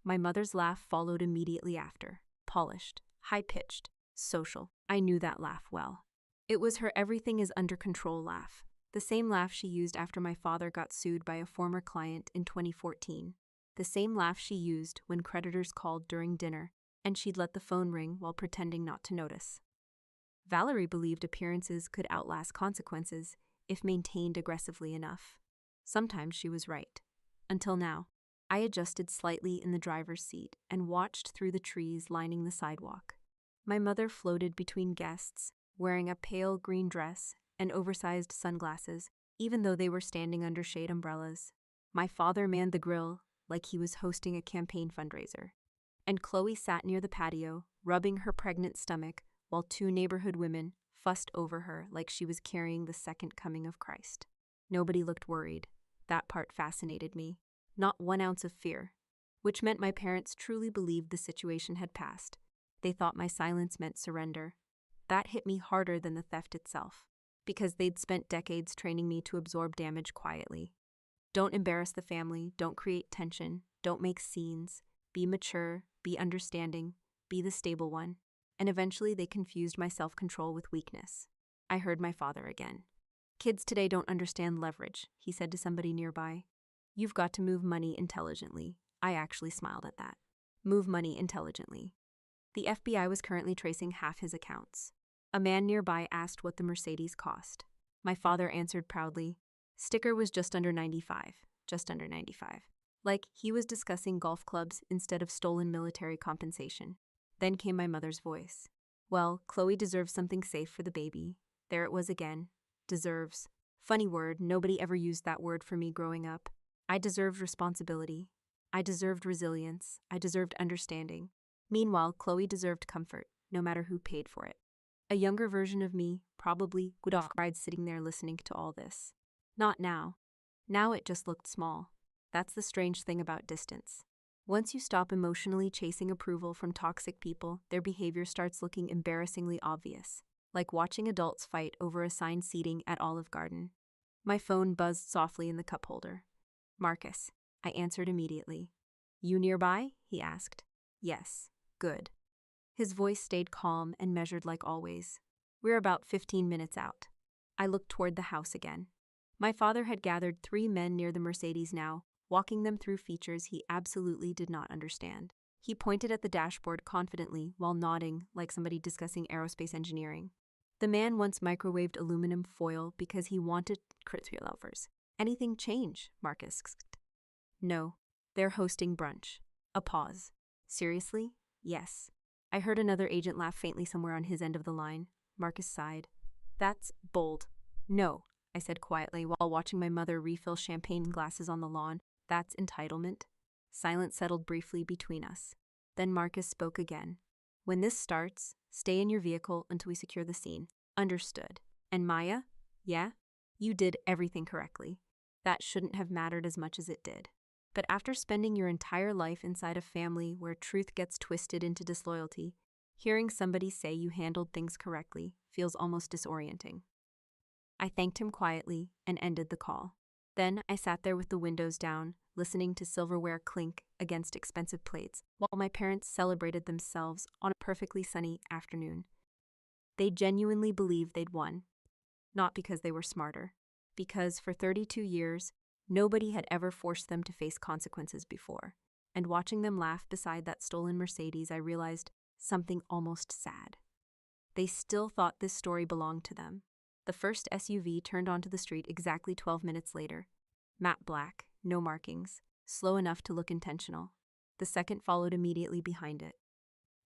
My mother's laugh followed immediately after. Polished, high-pitched, social. I knew that laugh well. It was her everything is under control laugh. The same laugh she used after my father got sued by a former client in 2014. The same laugh she used when creditors called during dinner, and she'd let the phone ring while pretending not to notice. Valerie believed appearances could outlast consequences if maintained aggressively enough. Sometimes she was right. Until now, I adjusted slightly in the driver's seat and watched through the trees lining the sidewalk. My mother floated between guests, wearing a pale green dress and oversized sunglasses, even though they were standing under shade umbrellas. My father manned the grill like he was hosting a campaign fundraiser. And Chloe sat near the patio, rubbing her pregnant stomach, while two neighborhood women fussed over her like she was carrying the second coming of Christ. Nobody looked worried. That part fascinated me. Not 1 ounce of fear, which meant my parents truly believed the situation had passed. They thought my silence meant surrender. That hit me harder than the theft itself, because they'd spent decades training me to absorb damage quietly. Don't embarrass the family, don't create tension, don't make scenes, be mature, be understanding, be the stable one. And eventually they confused my self-control with weakness. I heard my father again. Kids today don't understand leverage, he said to somebody nearby. You've got to move money intelligently. I actually smiled at that. Move money intelligently. The FBI was currently tracing half his accounts. A man nearby asked what the Mercedes cost. My father answered proudly, sticker was just under 95, just under 95. Like he was discussing golf clubs instead of stolen military compensation. Then came my mother's voice. Well, Chloe deserves something safe for the baby. There it was again. Deserves. Funny word, nobody ever used that word for me growing up. I deserved responsibility. I deserved resilience. I deserved understanding. Meanwhile, Chloe deserved comfort, no matter who paid for it. A younger version of me probably would have cried sitting there listening to all this. Not now. Now it just looked small. That's the strange thing about distance. Once you stop emotionally chasing approval from toxic people, their behavior starts looking embarrassingly obvious, like watching adults fight over assigned seating at Olive Garden. My phone buzzed softly in the cup holder. Marcus, I answered immediately. You nearby? He asked. Yes. Good. His voice stayed calm and measured like always. We're about 15 minutes out. I looked toward the house again. My father had gathered 3 men near the Mercedes now, walking them through features he absolutely did not understand. He pointed at the dashboard confidently while nodding like somebody discussing aerospace engineering. The man once microwaved aluminum foil because he wanted crispy loafers. Anything change, Marcus? No. They're hosting brunch. A pause. Seriously? Yes. I heard another agent laugh faintly somewhere on his end of the line. Marcus sighed. That's bold. No, I said quietly while watching my mother refill champagne glasses on the lawn. That's entitlement. Silence settled briefly between us. Then Marcus spoke again. When this starts, stay in your vehicle until we secure the scene. Understood. And Maya? Yeah? You did everything correctly. That shouldn't have mattered as much as it did. But after spending your entire life inside a family where truth gets twisted into disloyalty, hearing somebody say you handled things correctly feels almost disorienting. I thanked him quietly and ended the call. Then I sat there with the windows down, listening to silverware clink against expensive plates, while my parents celebrated themselves on a perfectly sunny afternoon. They genuinely believed they'd won. Not because they were smarter. Because for 32 years, nobody had ever forced them to face consequences before. And watching them laugh beside that stolen Mercedes, I realized something almost sad. They still thought this story belonged to them. The first SUV turned onto the street exactly 12 minutes later. Matte black, no markings, slow enough to look intentional. The second followed immediately behind it.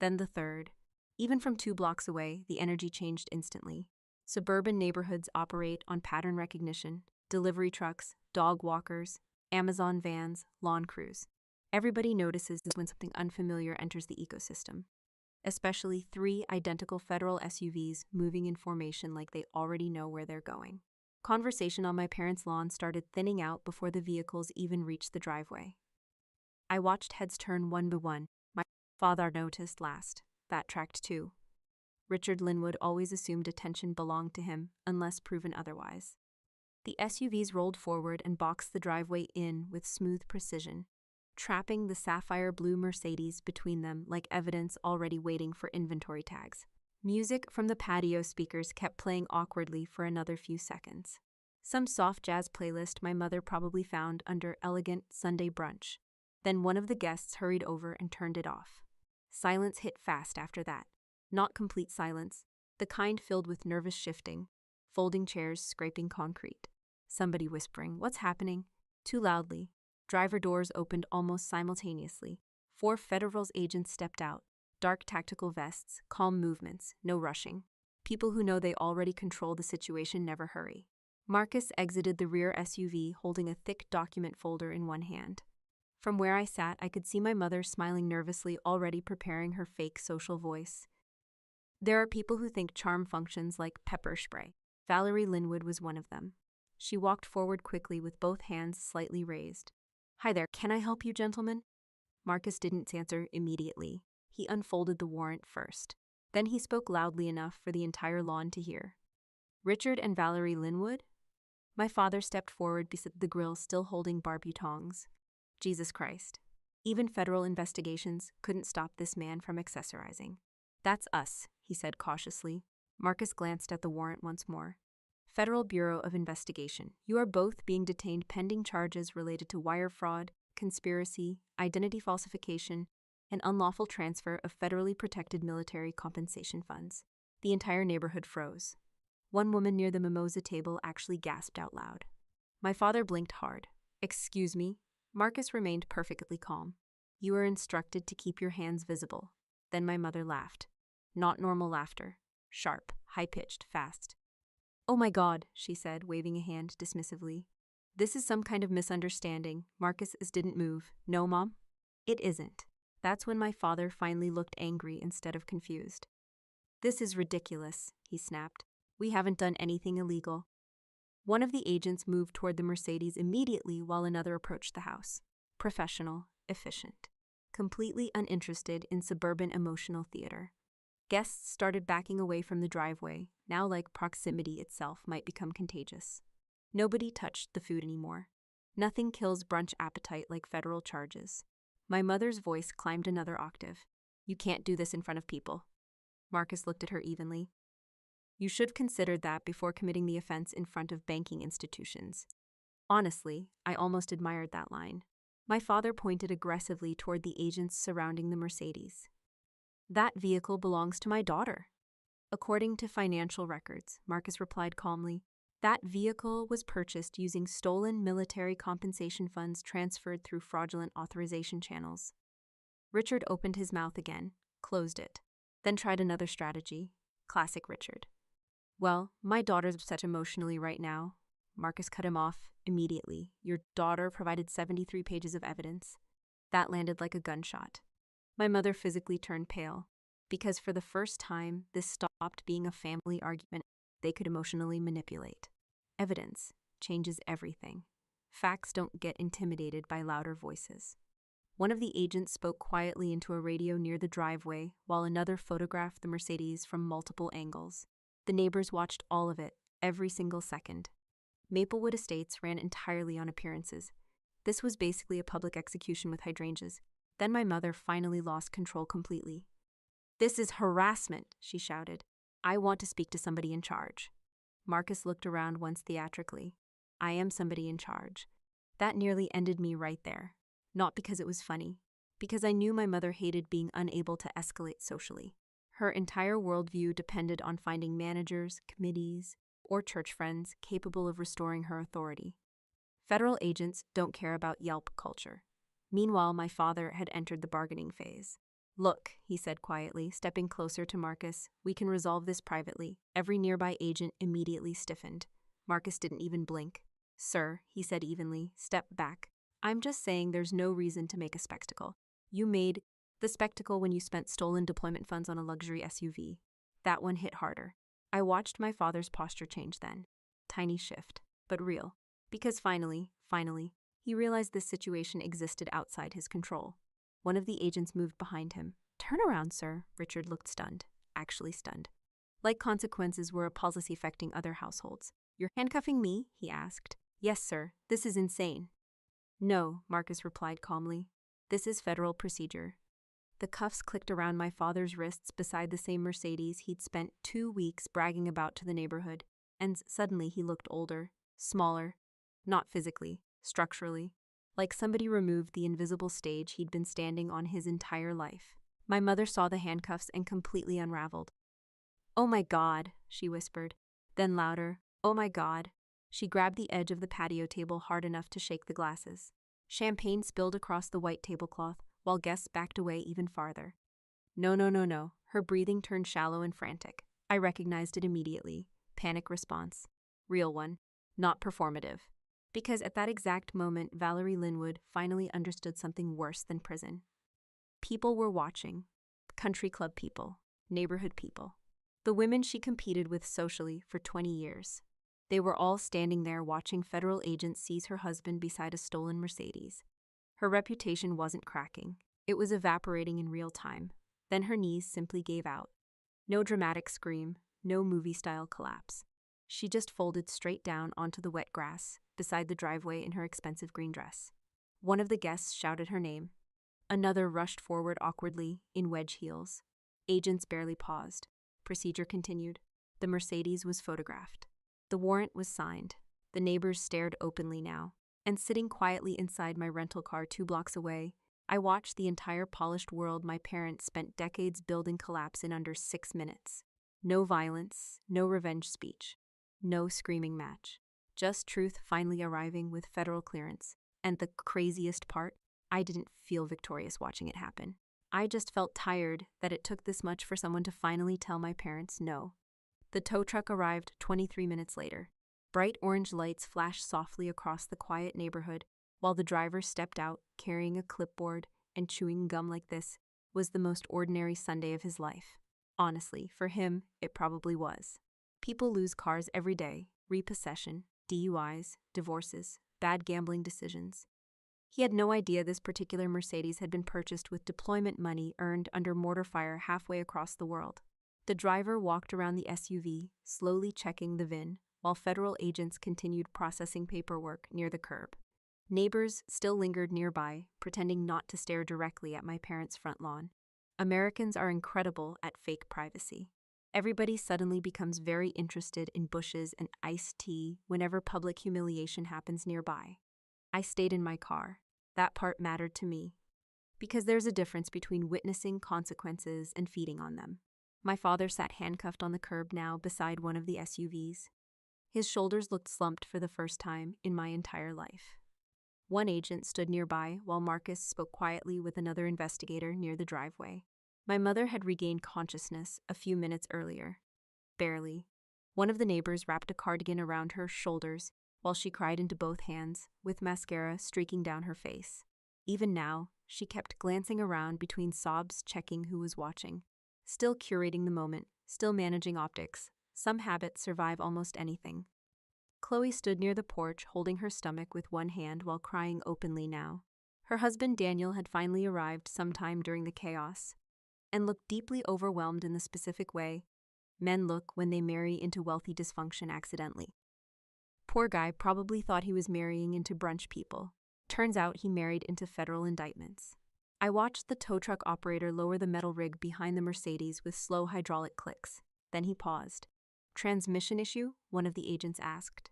Then the third. Even from 2 blocks away, the energy changed instantly. Suburban neighborhoods operate on pattern recognition. Delivery trucks, dog walkers, Amazon vans, lawn crews. Everybody notices when something unfamiliar enters the ecosystem. Especially 3 identical federal SUVs moving in formation like they already know where they're going. Conversation on my parents' lawn started thinning out before the vehicles even reached the driveway. I watched heads turn one by one. My father noticed last. That tracked too. Richard Linwood always assumed attention belonged to him, unless proven otherwise. The SUVs rolled forward and boxed the driveway in with smooth precision, trapping the sapphire blue Mercedes between them like evidence already waiting for inventory tags. Music from the patio speakers kept playing awkwardly for another few seconds. Some soft jazz playlist my mother probably found under Elegant Sunday Brunch. Then one of the guests hurried over and turned it off. Silence hit fast after that. Not complete silence. the kind filled with nervous shifting, folding chairs scraping concrete. Somebody whispering, "What's happening?" too loudly. Driver doors opened almost simultaneously. 4 Federals agents stepped out. Dark tactical vests, calm movements, no rushing. People who know they already control the situation never hurry. Marcus exited the rear SUV holding a thick document folder in one hand. From where I sat, I could see my mother smiling nervously, already preparing her fake social voice. There are people who think charm functions like pepper spray. Valerie Linwood was one of them. She walked forward quickly with both hands slightly raised. "Hi there, can I help you, gentlemen?" Marcus didn't answer immediately. He unfolded the warrant first. Then he spoke loudly enough for the entire lawn to hear. "Richard and Valerie Linwood?" My father stepped forward beside the grill, still holding barbecue tongs. Jesus Christ. Even federal investigations couldn't stop this man from accessorizing. "That's us," he said cautiously. Marcus glanced at the warrant once more. "Federal Bureau of Investigation. You are both being detained pending charges related to wire fraud, conspiracy, identity falsification, and unlawful transfer of federally protected military compensation funds." The entire neighborhood froze. One woman near the mimosa table actually gasped out loud. My father blinked hard. "Excuse me?" Marcus remained perfectly calm. "You are instructed to keep your hands visible." Then my mother laughed. Not normal laughter. Sharp, high-pitched, fast. "Oh my God," she said, waving a hand dismissively. "This is some kind of misunderstanding. Marcus didn't move. No, Mom?" "It isn't." That's when my father finally looked angry instead of confused. "This is ridiculous," he snapped. "We haven't done anything illegal." One of the agents moved toward the Mercedes immediately while another approached the house. Professional, efficient, completely uninterested in suburban emotional theater. Guests started backing away from the driveway, now like proximity itself might become contagious. Nobody touched the food anymore. Nothing kills brunch appetite like federal charges. My mother's voice climbed another octave. "You can't do this in front of people." Marcus looked at her evenly. "You should have considered that before committing the offense in front of banking institutions." Honestly, I almost admired that line. My father pointed aggressively toward the agents surrounding the Mercedes. "That vehicle belongs to my daughter." "According to financial records," Marcus replied calmly, "that vehicle was purchased using stolen military compensation funds transferred through fraudulent authorization channels." Richard opened his mouth again, closed it, then tried another strategy. Classic Richard. "Well, my daughter's upset emotionally right now." Marcus cut him off immediately. "Your daughter provided 73 pages of evidence." That landed like a gunshot. My mother physically turned pale, because for the first time, this stopped being a family argument they could emotionally manipulate. Evidence changes everything. Facts don't get intimidated by louder voices. One of the agents spoke quietly into a radio near the driveway, while another photographed the Mercedes from multiple angles. The neighbors watched all of it, every single second. Maplewood Estates ran entirely on appearances. This was basically a public execution with hydrangeas. Then my mother finally lost control completely. "This is harassment," she shouted. "I want to speak to somebody in charge." Marcus looked around once theatrically. "I am somebody in charge." That nearly ended me right there. Not because it was funny, because I knew my mother hated being unable to escalate socially. Her entire worldview depended on finding managers, committees, or church friends capable of restoring her authority. Federal agents don't care about Yelp culture. Meanwhile, my father had entered the bargaining phase. "Look," he said quietly, stepping closer to Marcus, "we can resolve this privately." Every nearby agent immediately stiffened. Marcus didn't even blink. "Sir," he said evenly, "step back. I'm just saying there's no reason to make a spectacle. You made the spectacle when you spent stolen deployment funds on a luxury SUV. That one hit harder." I watched my father's posture change then. Tiny shift, but real. Because finally, he realized this situation existed outside his control. One of the agents moved behind him. "Turn around, sir." Richard looked stunned. Actually stunned. Like consequences were a policy affecting other households. "You're handcuffing me?" he asked. "Yes, sir. This is insane." "No," Marcus replied calmly. "This is federal procedure." The cuffs clicked around my father's wrists beside the same Mercedes he'd spent 2 weeks bragging about to the neighborhood, and suddenly he looked older, smaller, not physically, structurally, like somebody removed the invisible stage he'd been standing on his entire life. My mother saw the handcuffs and completely unraveled. "Oh my God," she whispered. Then louder, "Oh my God." She grabbed the edge of the patio table hard enough to shake the glasses. Champagne spilled across the white tablecloth, while guests backed away even farther. No, no, no, no. Her breathing turned shallow and frantic. I recognized it immediately. Panic response. Real one. Not performative. Because at that exact moment, Valerie Linwood finally understood something worse than prison. People were watching. Country club people. Neighborhood people. The women she competed with socially for 20 years. They were all standing there watching federal agents seize her husband beside a stolen Mercedes. Her reputation wasn't cracking. It was evaporating in real time. Then her knees simply gave out. No dramatic scream, no movie-style collapse. She just folded straight down onto the wet grass beside the driveway in her expensive green dress. One of the guests shouted her name. Another rushed forward awkwardly in wedge heels. Agents barely paused. Procedure continued. The Mercedes was photographed. The warrant was signed. The neighbors stared openly now. And sitting quietly inside my rental car 2 blocks away, I watched the entire polished world my parents spent decades building collapse in under 6 minutes. No violence, no revenge speech, no screaming match. Just truth finally arriving with federal clearance. And the craziest part, I didn't feel victorious watching it happen. I just felt tired that it took this much for someone to finally tell my parents no. The tow truck arrived 23 minutes later. Bright orange lights flashed softly across the quiet neighborhood, while the driver stepped out, carrying a clipboard and chewing gum like this was the most ordinary Sunday of his life. Honestly, for him, it probably was. People lose cars every day, repossession, DUIs, divorces, bad gambling decisions. He had no idea this particular Mercedes had been purchased with deployment money earned under mortar fire halfway across the world. The driver walked around the SUV, slowly checking the VIN, while federal agents continued processing paperwork near the curb. Neighbors still lingered nearby, pretending not to stare directly at my parents' front lawn. Americans are incredible at fake privacy. Everybody suddenly becomes very interested in bushes and iced tea whenever public humiliation happens nearby. I stayed in my car. That part mattered to me. Because there's a difference between witnessing consequences and feeding on them. My father sat handcuffed on the curb now beside one of the SUVs. His shoulders looked slumped for the first time in my entire life. One agent stood nearby while Marcus spoke quietly with another investigator near the driveway. My mother had regained consciousness a few minutes earlier. Barely. One of the neighbors wrapped a cardigan around her shoulders while she cried into both hands, with mascara streaking down her face. Even now, she kept glancing around between sobs, checking who was watching. Still curating the moment, still managing optics. Some habits survive almost anything. Chloe stood near the porch, holding her stomach with one hand while crying openly now. Her husband Daniel had finally arrived sometime during the chaos, and looked deeply overwhelmed in the specific way men look when they marry into wealthy dysfunction accidentally. Poor guy probably thought he was marrying into brunch people. Turns out he married into federal indictments. I watched the tow truck operator lower the metal rig behind the Mercedes with slow hydraulic clicks. Then he paused. "Transmission issue?" one of the agents asked.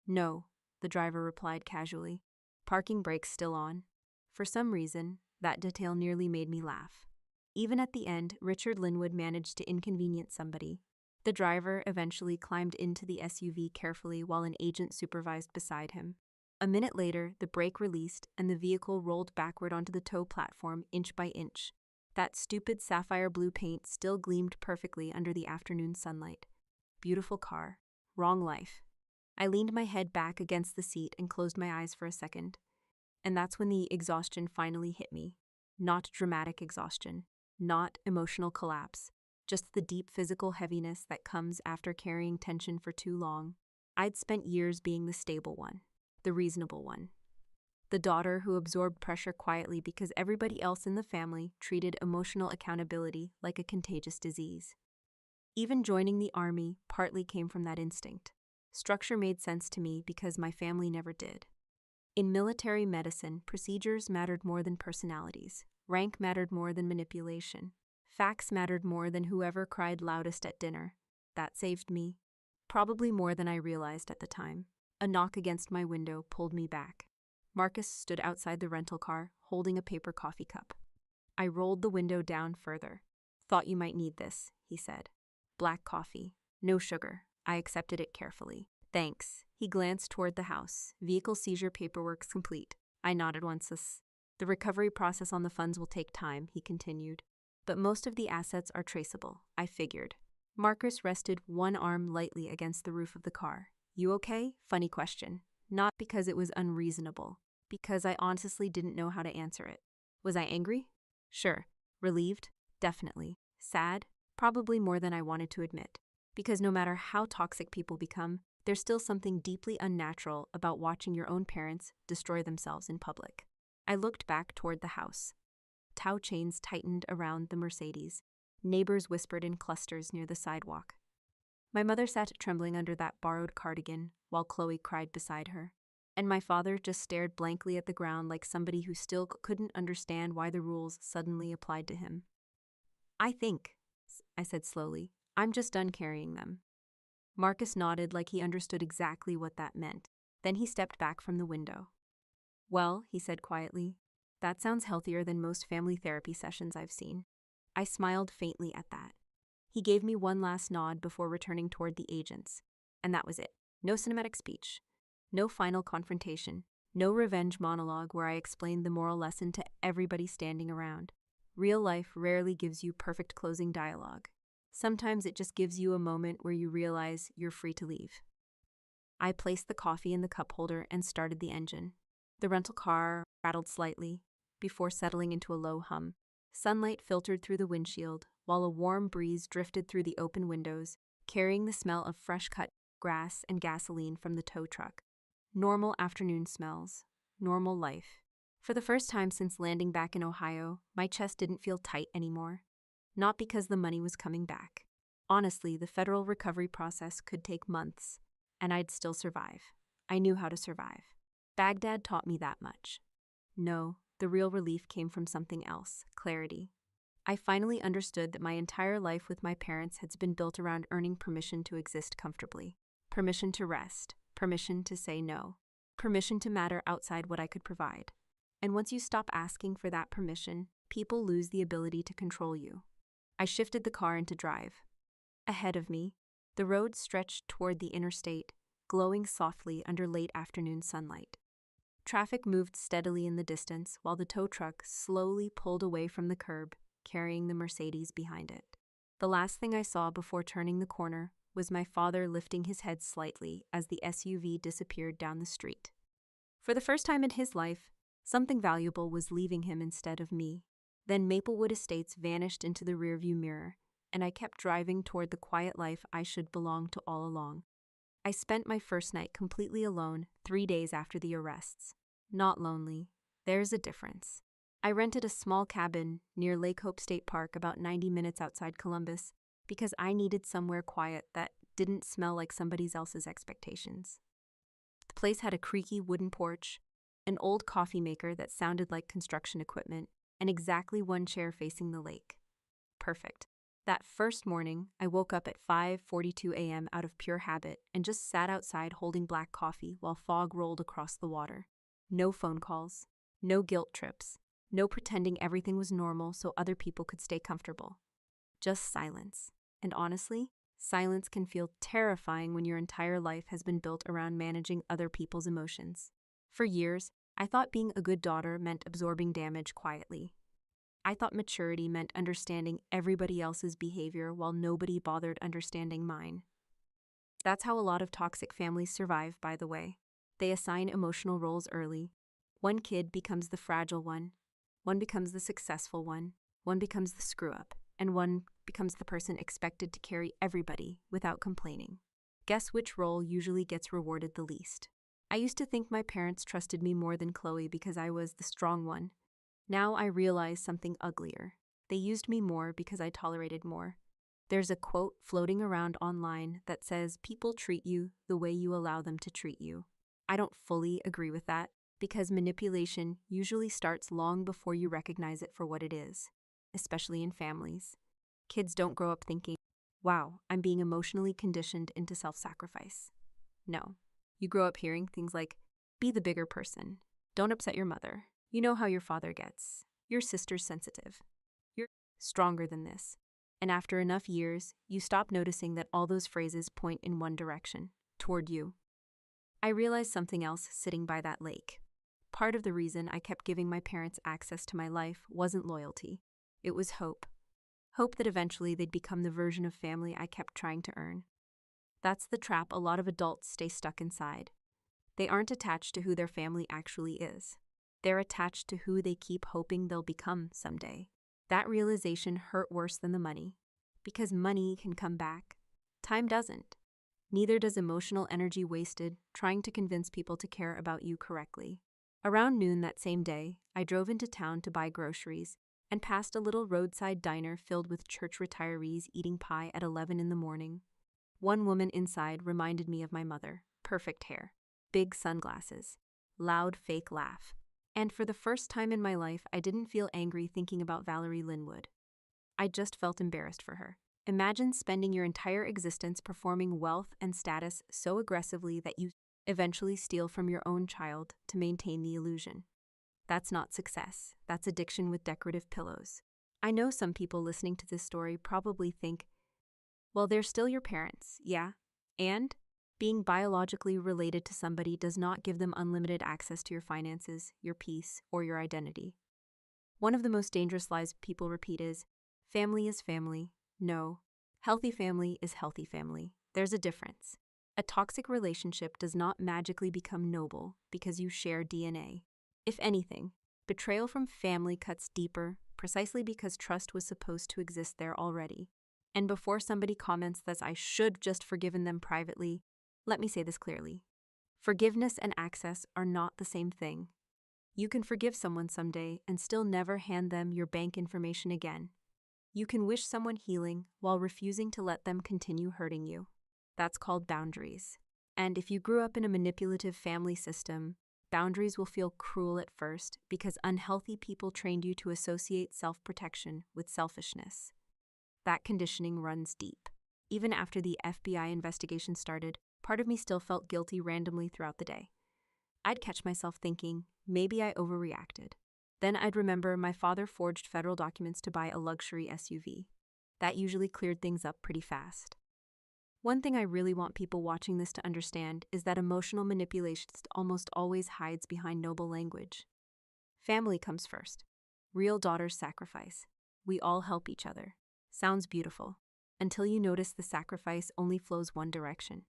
"No," the driver replied casually. "Parking brakes still on." For some reason, that detail nearly made me laugh. Even at the end, Richard Linwood managed to inconvenience somebody. The driver eventually climbed into the SUV carefully while an agent supervised beside him. A minute later, the brake released and the vehicle rolled backward onto the tow platform inch by inch. That stupid sapphire blue paint still gleamed perfectly under the afternoon sunlight. Beautiful car. Wrong life. I leaned my head back against the seat and closed my eyes for a second. And that's when the exhaustion finally hit me. Not dramatic exhaustion. Not emotional collapse. Just the deep physical heaviness that comes after carrying tension for too long. I'd spent years being the stable one. The reasonable one. The daughter who absorbed pressure quietly because everybody else in the family treated emotional accountability like a contagious disease. Even joining the army partly came from that instinct. Structure made sense to me because my family never did. In military medicine, procedures mattered more than personalities. Rank mattered more than manipulation. Facts mattered more than whoever cried loudest at dinner. That saved me. Probably more than I realized at the time. A knock against my window pulled me back. Marcus stood outside the rental car, holding a paper coffee cup. I rolled the window down further. "Thought you might need this," he said. Black coffee. No sugar. I accepted it carefully. Thanks. He glanced toward the house. Vehicle seizure paperwork's complete. I nodded once. The recovery process on the funds will take time, he continued. But most of the assets are traceable, I figured. Marcus rested one arm lightly against the roof of the car. You okay? Funny question. Not because it was unreasonable, because I honestly didn't know how to answer it. Was I angry? Sure. Relieved? Definitely. Sad? Probably more than I wanted to admit. Because no matter how toxic people become, there's still something deeply unnatural about watching your own parents destroy themselves in public. I looked back toward the house. Tow chains tightened around the Mercedes. Neighbors whispered in clusters near the sidewalk. My mother sat trembling under that borrowed cardigan, while Chloe cried beside her. And my father just stared blankly at the ground like somebody who still couldn't understand why the rules suddenly applied to him. I think, I said slowly, I'm just done carrying them. Marcus nodded like he understood exactly what that meant. Then he stepped back from the window. Well, he said quietly, that sounds healthier than most family therapy sessions I've seen. I smiled faintly at that. He gave me one last nod before returning toward the agents. And that was it. No cinematic speech. No final confrontation. No revenge monologue where I explained the moral lesson to everybody standing around. Real life rarely gives you perfect closing dialogue. Sometimes it just gives you a moment where you realize you're free to leave. I placed the coffee in the cup holder and started the engine. The rental car rattled slightly before settling into a low hum. Sunlight filtered through the windshield, while a warm breeze drifted through the open windows, carrying the smell of fresh-cut grass and gasoline from the tow truck. Normal afternoon smells. Normal life. For the first time since landing back in Ohio, my chest didn't feel tight anymore. Not because the money was coming back. Honestly, the federal recovery process could take months, and I'd still survive. I knew how to survive. Baghdad taught me that much. No, the real relief came from something else, clarity. I finally understood that my entire life with my parents had been built around earning permission to exist comfortably. Permission to rest. Permission to say no. Permission to matter outside what I could provide. And once you stop asking for that permission, people lose the ability to control you. I shifted the car into drive. Ahead of me, the road stretched toward the interstate, glowing softly under late afternoon sunlight. Traffic moved steadily in the distance while the tow truck slowly pulled away from the curb, carrying the Mercedes behind it. The last thing I saw before turning the corner was my father lifting his head slightly as the SUV disappeared down the street. For the first time in his life, something valuable was leaving him instead of me. Then Maplewood Estates vanished into the rearview mirror, and I kept driving toward the quiet life I should belong to all along. I spent my first night completely alone 3 days after the arrests. Not lonely. There's a difference. I rented a small cabin near Lake Hope State Park about 90 minutes outside Columbus because I needed somewhere quiet that didn't smell like somebody else's expectations. The place had a creaky wooden porch, an old coffee maker that sounded like construction equipment, and exactly one chair facing the lake. Perfect. That first morning, I woke up at 5:42 a.m. out of pure habit and just sat outside holding black coffee while fog rolled across the water. No phone calls, no guilt trips, no pretending everything was normal so other people could stay comfortable. Just silence. And honestly, silence can feel terrifying when your entire life has been built around managing other people's emotions. For years, I thought being a good daughter meant absorbing damage quietly. I thought maturity meant understanding everybody else's behavior while nobody bothered understanding mine. That's how a lot of toxic families survive, by the way. They assign emotional roles early. One kid becomes the fragile one becomes the successful one becomes the screw-up, and one becomes the person expected to carry everybody without complaining. Guess which role usually gets rewarded the least? I used to think my parents trusted me more than Chloe because I was the strong one. Now I realize something uglier. They used me more because I tolerated more. There's a quote floating around online that says people treat you the way you allow them to treat you. I don't fully agree with that because manipulation usually starts long before you recognize it for what it is, especially in families. Kids don't grow up thinking, wow, I'm being emotionally conditioned into self-sacrifice. No. You grow up hearing things like, be the bigger person. Don't upset your mother. You know how your father gets. Your sister's sensitive. You're stronger than this. And after enough years, you stop noticing that all those phrases point in one direction, toward you. I realized something else sitting by that lake. Part of the reason I kept giving my parents access to my life wasn't loyalty. It was hope. Hope that eventually they'd become the version of family I kept trying to earn. That's the trap a lot of adults stay stuck inside. They aren't attached to who their family actually is. They're attached to who they keep hoping they'll become someday. That realization hurt worse than the money. Because money can come back. Time doesn't. Neither does emotional energy wasted trying to convince people to care about you correctly. Around noon that same day, I drove into town to buy groceries and passed a little roadside diner filled with church retirees eating pie at 11 in the morning. One woman inside reminded me of my mother. Perfect hair, big sunglasses, loud fake laugh. And for the first time in my life, I didn't feel angry thinking about Valerie Linwood. I just felt embarrassed for her. Imagine spending your entire existence performing wealth and status so aggressively that you eventually steal from your own child to maintain the illusion. That's not success. That's addiction with decorative pillows. I know some people listening to this story probably think, well, they're still your parents, yeah? And being biologically related to somebody does not give them unlimited access to your finances, your peace, or your identity. One of the most dangerous lies people repeat is, family is family. No. Healthy family is healthy family. There's a difference. A toxic relationship does not magically become noble because you share DNA. If anything, betrayal from family cuts deeper precisely because trust was supposed to exist there already. And before somebody comments that I should just forgiven them privately, let me say this clearly. Forgiveness and access are not the same thing. You can forgive someone someday and still never hand them your bank information again. You can wish someone healing while refusing to let them continue hurting you. That's called boundaries. And if you grew up in a manipulative family system, boundaries will feel cruel at first because unhealthy people trained you to associate self-protection with selfishness. That conditioning runs deep. Even after the FBI investigation started, part of me still felt guilty randomly throughout the day. I'd catch myself thinking, maybe I overreacted. Then I'd remember my father forged federal documents to buy a luxury SUV. That usually cleared things up pretty fast. One thing I really want people watching this to understand is that emotional manipulation almost always hides behind noble language. Family comes first. Real daughters sacrifice. We all help each other. Sounds beautiful. Until you notice the sacrifice only flows one direction.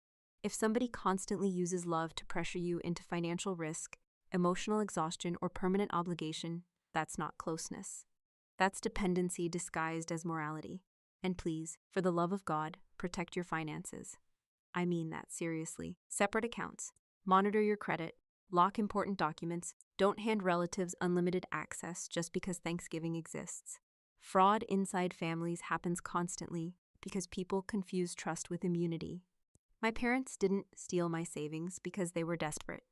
If somebody constantly uses love to pressure you into financial risk, emotional exhaustion, or permanent obligation, that's not closeness. That's dependency disguised as morality. And please, for the love of God, protect your finances. I mean that seriously. Separate accounts. Monitor your credit. Lock important documents. Don't hand relatives unlimited access just because Thanksgiving exists. Fraud inside families happens constantly because people confuse trust with immunity. My parents didn't steal my savings because they were desperate.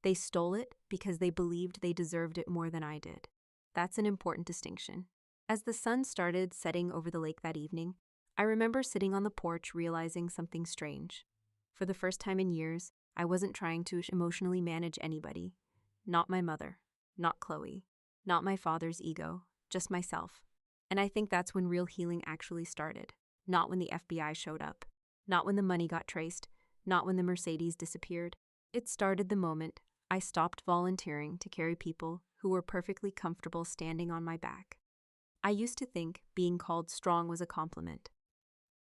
They stole it because they believed they deserved it more than I did. That's an important distinction. As the sun started setting over the lake that evening, I remember sitting on the porch realizing something strange. For the first time in years, I wasn't trying to emotionally manage anybody. Not my mother, not Chloe, not my father's ego, just myself. And I think that's when real healing actually started. Not when the FBI showed up. Not when the money got traced. Not when the Mercedes disappeared. It started the moment I stopped volunteering to carry people who were perfectly comfortable standing on my back. I used to think being called strong was a compliment.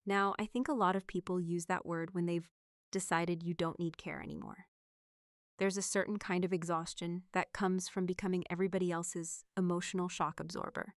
Now, I think a lot of people use that word when they've decided you don't need care anymore. There's a certain kind of exhaustion that comes from becoming everybody else's emotional shock absorber.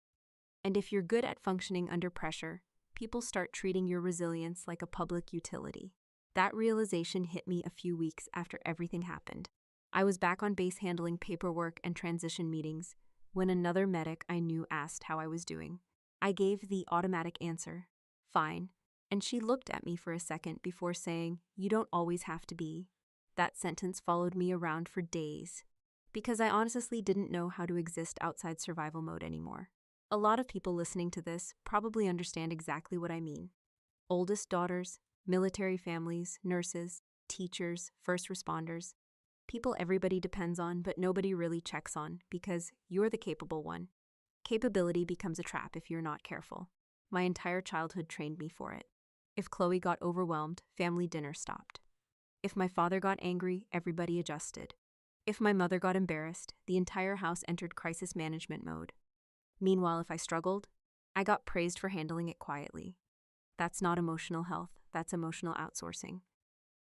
And if you're good at functioning under pressure, people start treating your resilience like a public utility. That realization hit me a few weeks after everything happened. I was back on base handling paperwork and transition meetings when another medic I knew asked how I was doing. I gave the automatic answer, fine, and she looked at me for a second before saying, "You don't always have to be." That sentence followed me around for days, because I honestly didn't know how to exist outside survival mode anymore. A lot of people listening to this probably understand exactly what I mean. Oldest daughters, military families, nurses, teachers, first responders, people everybody depends on but nobody really checks on because you're the capable one. Capability becomes a trap if you're not careful. My entire childhood trained me for it. If Chloe got overwhelmed, family dinner stopped. If my father got angry, everybody adjusted. If my mother got embarrassed, the entire house entered crisis management mode. Meanwhile, if I struggled, I got praised for handling it quietly. That's not emotional health, that's emotional outsourcing.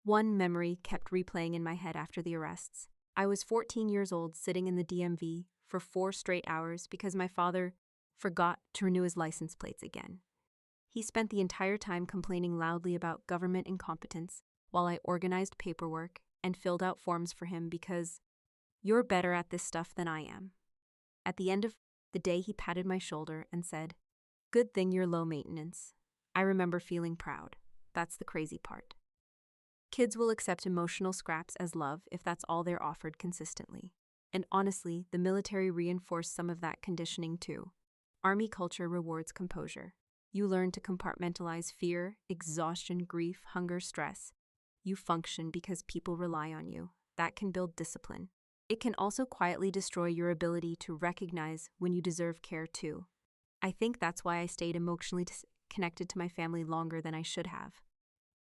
One memory kept replaying in my head after the arrests. I was 14 years old sitting in the DMV for 4 straight hours because my father forgot to renew his license plates again. He spent the entire time complaining loudly about government incompetence while I organized paperwork and filled out forms for him because you're better at this stuff than I am. At the end of the day, he patted my shoulder and said, "Good thing you're low maintenance." I remember feeling proud. That's the crazy part. Kids will accept emotional scraps as love if that's all they're offered consistently. And honestly, the military reinforced some of that conditioning too. Army culture rewards composure. You learn to compartmentalize fear, exhaustion, grief, hunger, stress. You function because people rely on you. That can build discipline. It can also quietly destroy your ability to recognize when you deserve care too. I think that's why I stayed emotionally connected to my family longer than I should have.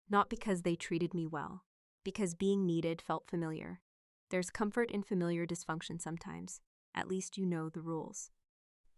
Not because they treated me well, because being needed felt familiar. There's comfort in familiar dysfunction sometimes. At least you know the rules.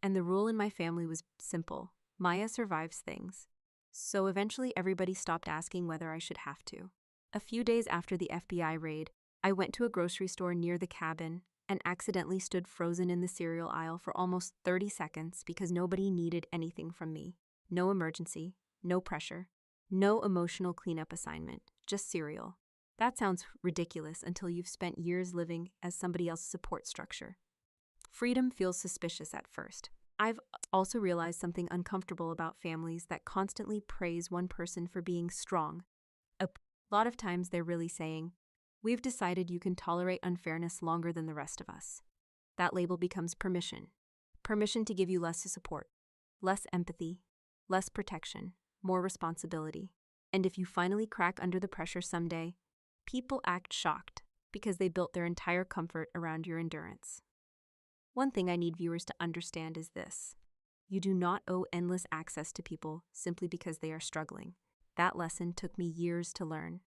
And the rule in my family was simple. Maya survives things. So eventually everybody stopped asking whether I should have to. A few days after the FBI raid, I went to a grocery store near the cabin and accidentally stood frozen in the cereal aisle for almost 30 seconds because nobody needed anything from me. No emergency, no pressure, no emotional cleanup assignment, just cereal. That sounds ridiculous until you've spent years living as somebody else's support structure. Freedom feels suspicious at first. I've also realized something uncomfortable about families that constantly praise one person for being strong. A lot of times they're really saying, "We've decided you can tolerate unfairness longer than the rest of us." That label becomes permission. Permission to give you less support, less empathy, less protection, more responsibility. And if you finally crack under the pressure someday, people act shocked because they built their entire comfort around your endurance. One thing I need viewers to understand is this. You do not owe endless access to people simply because they are struggling. That lesson took me years to learn.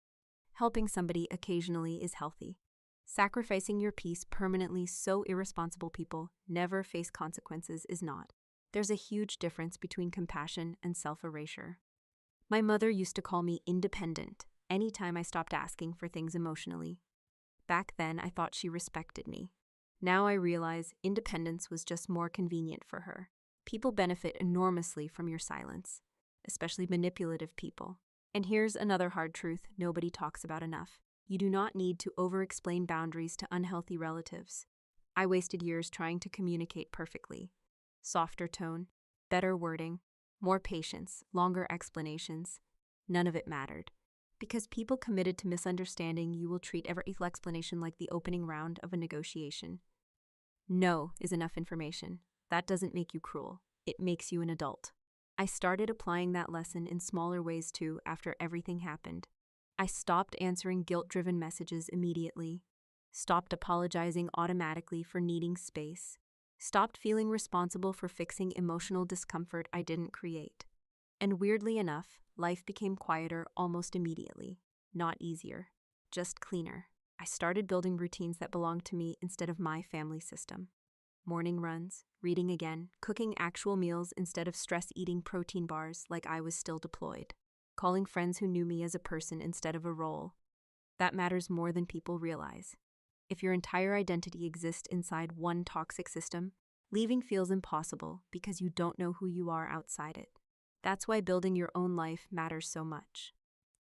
Helping somebody occasionally is healthy. Sacrificing your peace permanently so irresponsible people never face consequences is not. There's a huge difference between compassion and self-erasure. My mother used to call me independent anytime I stopped asking for things emotionally. Back then, I thought she respected me. Now I realize independence was just more convenient for her. People benefit enormously from your silence, especially manipulative people. And here's another hard truth nobody talks about enough. You do not need to over-explain boundaries to unhealthy relatives. I wasted years trying to communicate perfectly. Softer tone, better wording, more patience, longer explanations. None of it mattered. Because people committed to misunderstanding, you will treat every explanation like the opening round of a negotiation. No is enough information. That doesn't make you cruel. It makes you an adult. I started applying that lesson in smaller ways too after everything happened. I stopped answering guilt-driven messages immediately, stopped apologizing automatically for needing space, stopped feeling responsible for fixing emotional discomfort I didn't create. And weirdly enough, life became quieter almost immediately. Not easier, just cleaner. I started building routines that belonged to me instead of my family system. Morning runs, reading again, cooking actual meals instead of stress-eating protein bars like I was still deployed, calling friends who knew me as a person instead of a role. That matters more than people realize. If your entire identity exists inside one toxic system, leaving feels impossible because you don't know who you are outside it. That's why building your own life matters so much.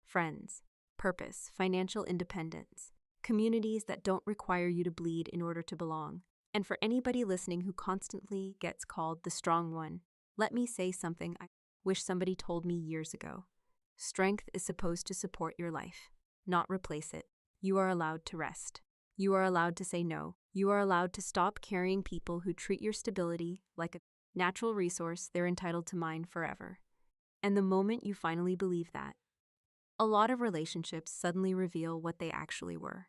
Friends, purpose, financial independence, communities that don't require you to bleed in order to belong. And for anybody listening who constantly gets called the strong one, let me say something I wish somebody told me years ago. Strength is supposed to support your life, not replace it. You are allowed to rest. You are allowed to say no. You are allowed to stop carrying people who treat your stability like a natural resource they're entitled to mine forever. And the moment you finally believe that, a lot of relationships suddenly reveal what they actually were.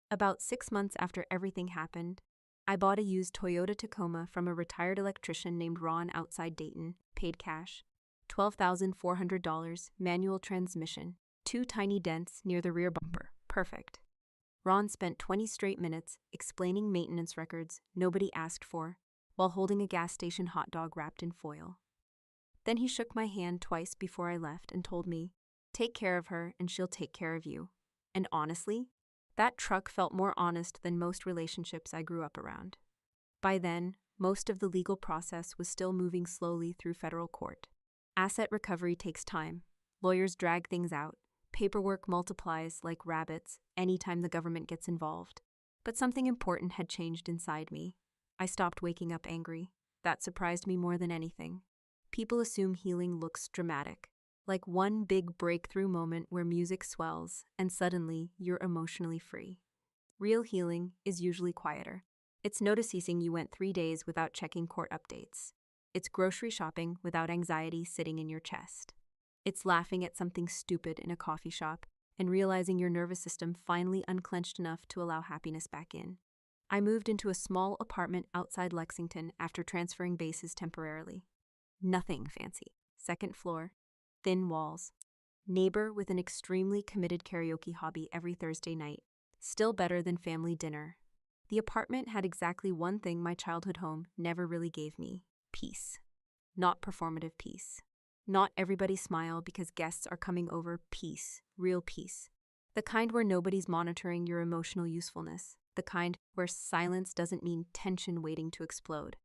About 6 months after everything happened, I bought a used Toyota Tacoma from a retired electrician named Ron outside Dayton, paid cash. $12,400, manual transmission, 2 tiny dents near the rear bumper. Perfect. Ron spent 20 straight minutes explaining maintenance records nobody asked for while holding a gas station hot dog wrapped in foil. Then he shook my hand twice before I left and told me, "Take care of her and she'll take care of you." And honestly, that truck felt more honest than most relationships I grew up around. By then, most of the legal process was still moving slowly through federal court. Asset recovery takes time. Lawyers drag things out. Paperwork multiplies like rabbits anytime the government gets involved. But something important had changed inside me. I stopped waking up angry. That surprised me more than anything. People assume healing looks dramatic, like one big breakthrough moment where music swells and suddenly you're emotionally free. Real healing is usually quieter. It's noticing you went 3 days without checking court updates. It's grocery shopping without anxiety sitting in your chest. It's laughing at something stupid in a coffee shop and realizing your nervous system finally unclenched enough to allow happiness back in. I moved into a small apartment outside Lexington after transferring bases temporarily. Nothing fancy. Second floor, thin walls. Neighbor with an extremely committed karaoke hobby every Thursday night. Still better than family dinner. The apartment had exactly one thing my childhood home never really gave me: peace. Not performative peace. Not everybody smile because guests are coming over peace, real peace. The kind where nobody's monitoring your emotional usefulness. The kind where silence doesn't mean tension waiting to explode.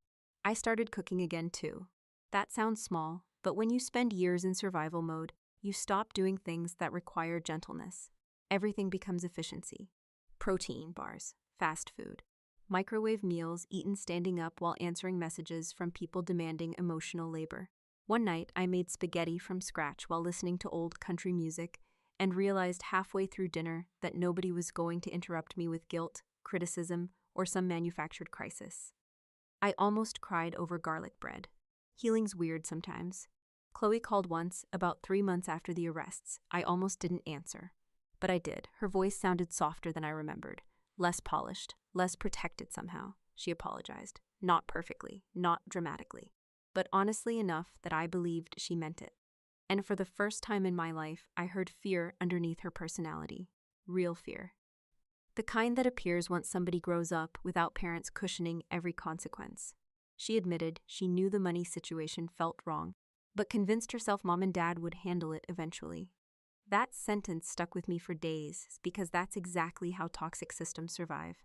I started cooking again too. That sounds small, but when you spend years in survival mode, you stop doing things that require gentleness. Everything becomes efficiency. Protein bars, fast food, microwave meals eaten standing up while answering messages from people demanding emotional labor. One night, I made spaghetti from scratch while listening to old country music and realized halfway through dinner that nobody was going to interrupt me with guilt, criticism, or some manufactured crisis. I almost cried over garlic bread. Healing's weird sometimes. Chloe called once, about 3 months after the arrests. I almost didn't answer. But I did. Her voice sounded softer than I remembered. Less polished, less protected somehow. She apologized. Not perfectly, not dramatically, but honestly enough that I believed she meant it. And for the first time in my life, I heard fear underneath her personality. Real fear. The kind that appears once somebody grows up without parents cushioning every consequence. She admitted she knew the money situation felt wrong, but convinced herself mom and dad would handle it eventually. That sentence stuck with me for days because that's exactly how toxic systems survive.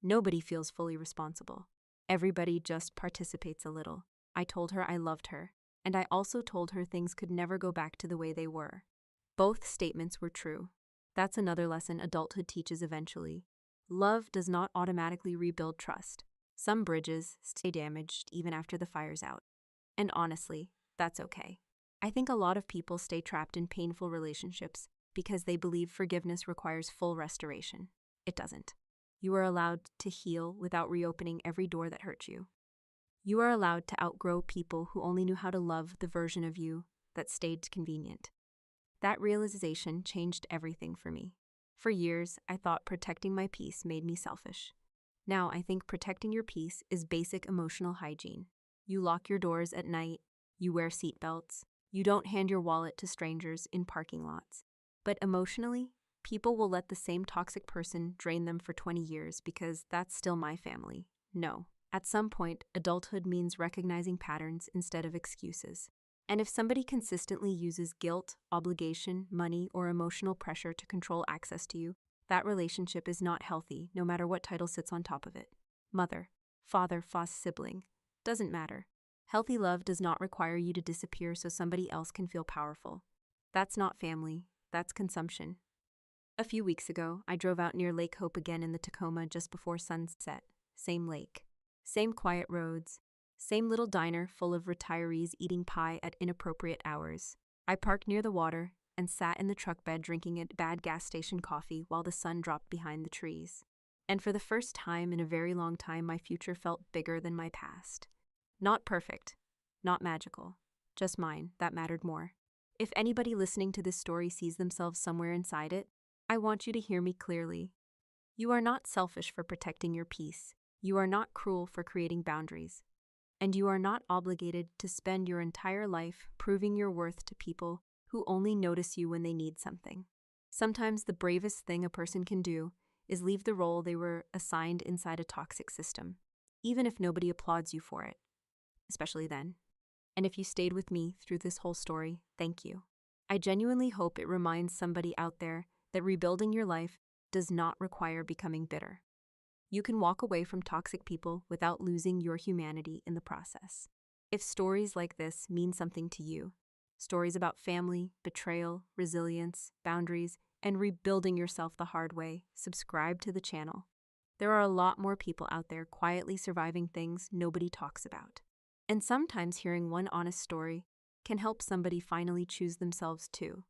Nobody feels fully responsible. Everybody just participates a little. I told her I loved her, and I also told her things could never go back to the way they were. Both statements were true. That's another lesson adulthood teaches eventually. Love does not automatically rebuild trust. Some bridges stay damaged even after the fire's out. And honestly, that's okay. I think a lot of people stay trapped in painful relationships because they believe forgiveness requires full restoration. It doesn't. You are allowed to heal without reopening every door that hurt you. You are allowed to outgrow people who only knew how to love the version of you that stayed convenient. That realization changed everything for me. For years, I thought protecting my peace made me selfish. Now I think protecting your peace is basic emotional hygiene. You lock your doors at night, you wear seatbelts, you don't hand your wallet to strangers in parking lots. But emotionally, people will let the same toxic person drain them for 20 years because that's still my family. No. At some point, adulthood means recognizing patterns instead of excuses. And if somebody consistently uses guilt, obligation, money, or emotional pressure to control access to you, that relationship is not healthy, no matter what title sits on top of it. Mother, father, sibling. Doesn't matter. Healthy love does not require you to disappear so somebody else can feel powerful. That's not family. That's consumption. A few weeks ago, I drove out near Lake Hope again in the Tacoma just before sunset. Same lake. Same quiet roads. Same little diner full of retirees eating pie at inappropriate hours. I parked near the water and sat in the truck bed drinking a bad gas station coffee while the sun dropped behind the trees. And for the first time in a very long time, my future felt bigger than my past. Not perfect, not magical, just mine. That mattered more. If anybody listening to this story sees themselves somewhere inside it, I want you to hear me clearly. You are not selfish for protecting your peace. You are not cruel for creating boundaries. And you are not obligated to spend your entire life proving your worth to people who only notice you when they need something. Sometimes the bravest thing a person can do is leave the role they were assigned inside a toxic system, even if nobody applauds you for it, especially then. And if you stayed with me through this whole story, thank you. I genuinely hope it reminds somebody out there that rebuilding your life does not require becoming bitter. You can walk away from toxic people without losing your humanity in the process. If stories like this mean something to you, stories about family, betrayal, resilience, boundaries, and rebuilding yourself the hard way, subscribe to the channel. There are a lot more people out there quietly surviving things nobody talks about. And sometimes hearing one honest story can help somebody finally choose themselves too.